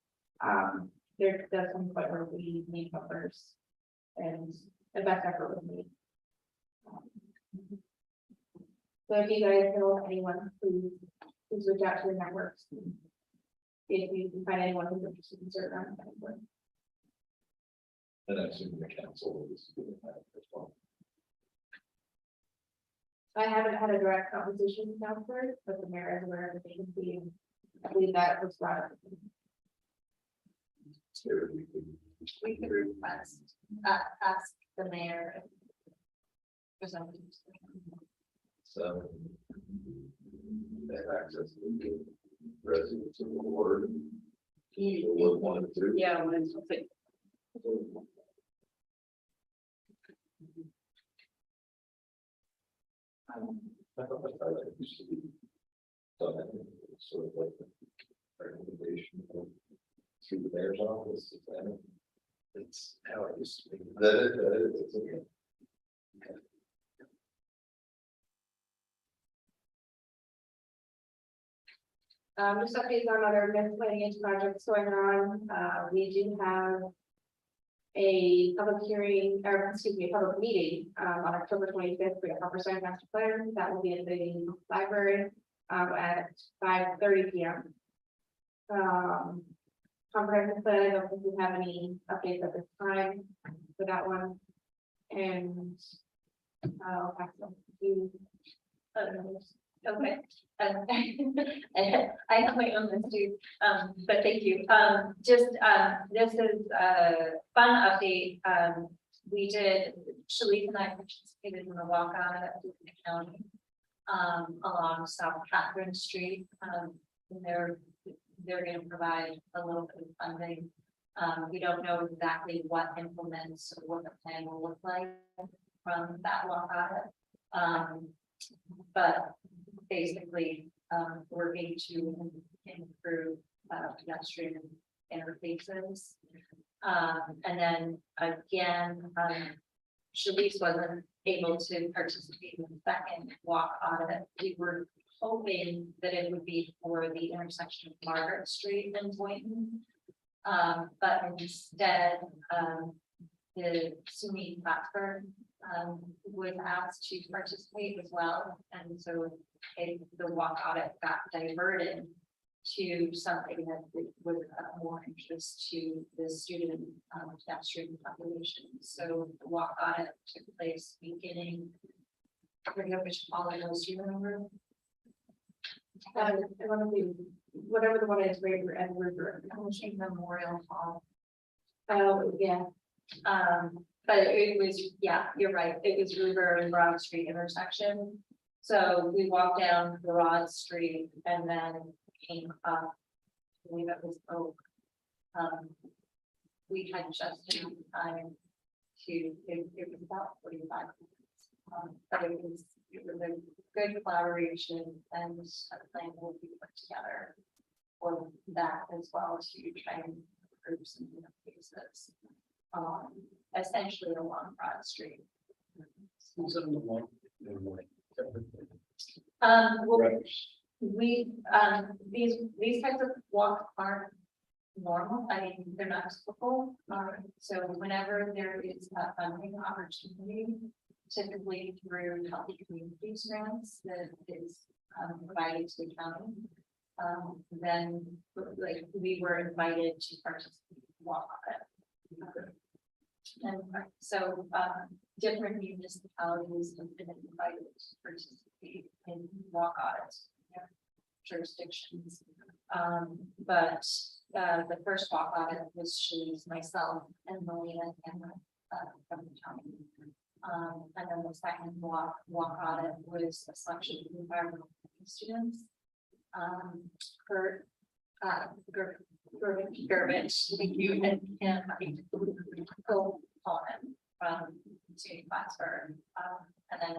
there does come a point where we need members, and the best effort with me. So if you guys know of anyone, please reach out to your networks. If you can find anyone who's interested in serving on that board. And I assume the council is doing that as well. I haven't had a direct conversation with Councilor, but the mayor is aware of the vacancy, and I believe that was brought up. We could request, ask the mayor. For something. So. They have access to the residents of the ward. Ward 1 and 2. Yeah, when it's like, I thought that used to be done, sort of like recommendation through the mayor's office. Is that it? It's how it used to be. That is, okay. Just updates on other miscellaneous projects going on. We do have a public hearing, or excuse me, a public meeting, on October 25th for the Upper Side Master Plan. That will be at the library, at 5:30 p.m. Comprehensive plan, I don't think we have any updates at this time for that one. And I'll pass them to Okay. I have my own list too, but thank you. This is a fun update. We did, Shalice and I participated in the walk out at the county along South Catherine Street. And they're going to provide a little bit of funding. We don't know exactly what implements or what the plan will look like from that walk out. But basically, working to improve pedestrian interfaces. And then again, Shalice wasn't able to participate in the second walk audit. We were hoping that it would be for the intersection of Margaret Street and Boynton. But instead, the SUNY Plattsburgh was asked to participate as well. And so the walk audit got diverted to something that was of more interest to the student pedestrian population. So the walk audit took place beginning, I forget which hall it was, do you remember? whatever the one is, River and River. Cushing Memorial Hall. Oh, yeah. But it was, yeah, you're right, it was River and Broad Street intersection. So we walked down Broad Street and then came up, I believe it was Oak. We had just enough time to, it was about 45 minutes. But it was a good collaboration and a plan will be put together for that as well to try and improve some of the cases. Essentially along Broad Street. Well, we, these types of walks aren't normal. I mean, they're not typical. So whenever there is a funding opportunity, typically through Healthy Communities grants that is provided to the county, then like we were invited to participate in walk on it. And so different municipalities have been invited to participate in walk audits, jurisdictions. But the first walk audit was Shalice, myself, and Melina and from the county. And then the second walk audit was a selection of environmental students. Kurt Gervich, thank you, and Phil Coleman from SUNY Plattsburgh, and then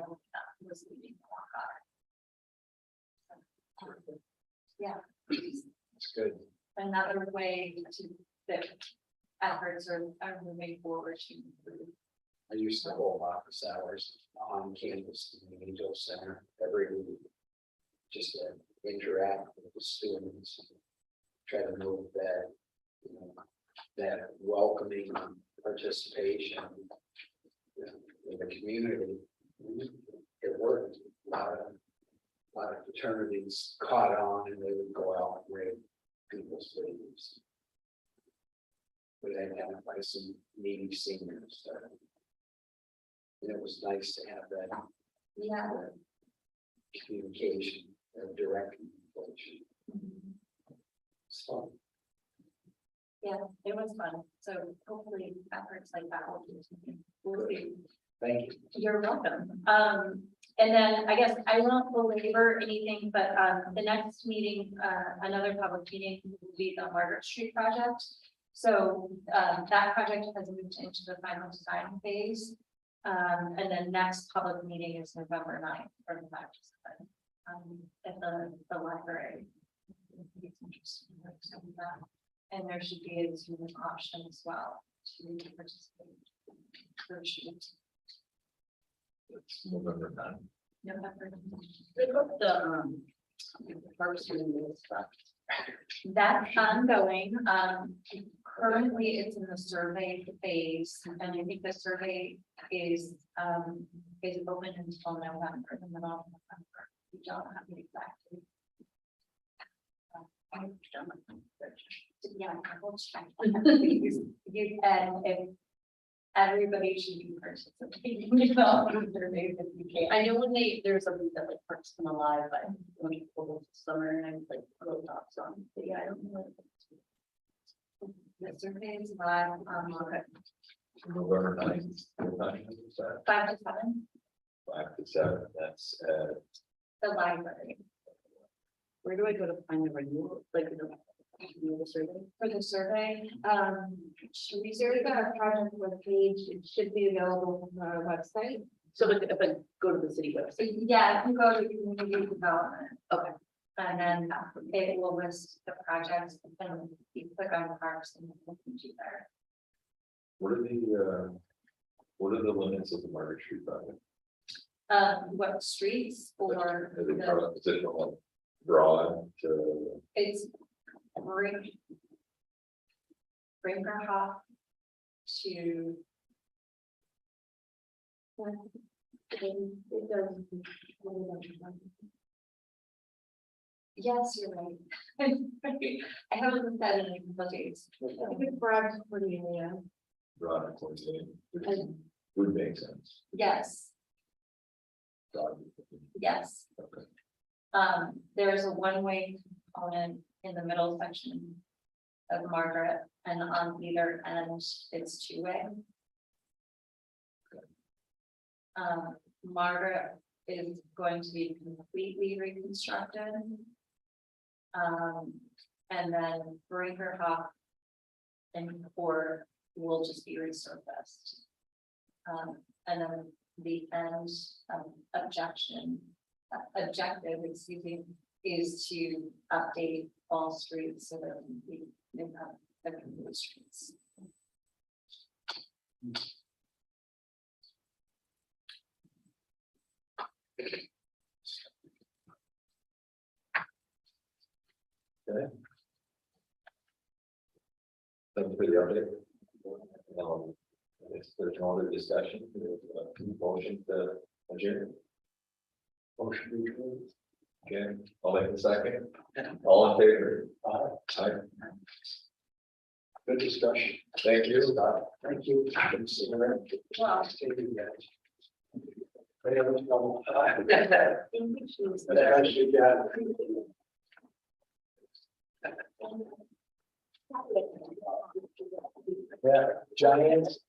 was leading the walk audit. Yeah, It's good. another way to that efforts are moving forward to improve. I used to hold office hours on campus in the Angel Center every week. Just to interact with the students. Try to move that, you know, that welcoming participation in the community. It worked. A lot of fraternities caught on and they would go out and raid people's sleeves. But identify some needy seniors. And it was nice to have that. Yeah. Communication, direct communication. So. Yeah, it was fun. So hopefully efforts like that will continue. We'll see. Thank you. You're welcome. And then I guess I won't belabor anything, but the next meeting, another public meeting will be the Margaret Street project. So that project has moved into the final design phase. And then next public meeting is November 9th from 5 to 7 at the library. it's interesting, like, some of that. And there should be a Zoom option as well to participate. Virtually. It's November 9th. November. The parks and rec stuff. That's ongoing. Currently it's in the survey phase, and I think the survey is open until November, the middle of November. We don't have the exact date. Yeah, we'll check. You can, if everybody should be participating, you know, in the survey if you can. I know when there's something that like Parks Come Alive, but when we pulled this summer and I was like, little dots on, but yeah, I don't know. The survey is live on November 9th. What time is that? 5 to 7, 5 to 7, that's the library. Where do I go to find the renewal, like the renewal survey? For the survey, should we There's a project web page, it should be available on our website. So if I go to the city website, Yeah, if you go to community development. Okay. And then it will list the projects and you click on parks and look into there. what are the limits of the Margaret Street project? What streets or Is it the, from, is it from Broad to, it's Brinkerhoff to. It does. Yes, you're right. I haven't looked at it in a couple of days. I think it's Brad Cordelia. Broad to Quincy? Would make sense. Yes, Broad. yes. Okay. There's a one-way component in the middle section of Margaret, and on either end, it's two-way. Margaret is going to be completely reconstructed. And then Brinkerhoff and Court will just be resurfaced. And then the end objective, excuse me, is to update all streets so that we have the complete streets. Thank you for the update. If there's no other discussion, motion to adjourn. Motion to adjourn. Okay, I'll make the second. All in favor? Aye. Good discussion. Thank you. Thank you. Wow. Yeah, Giants.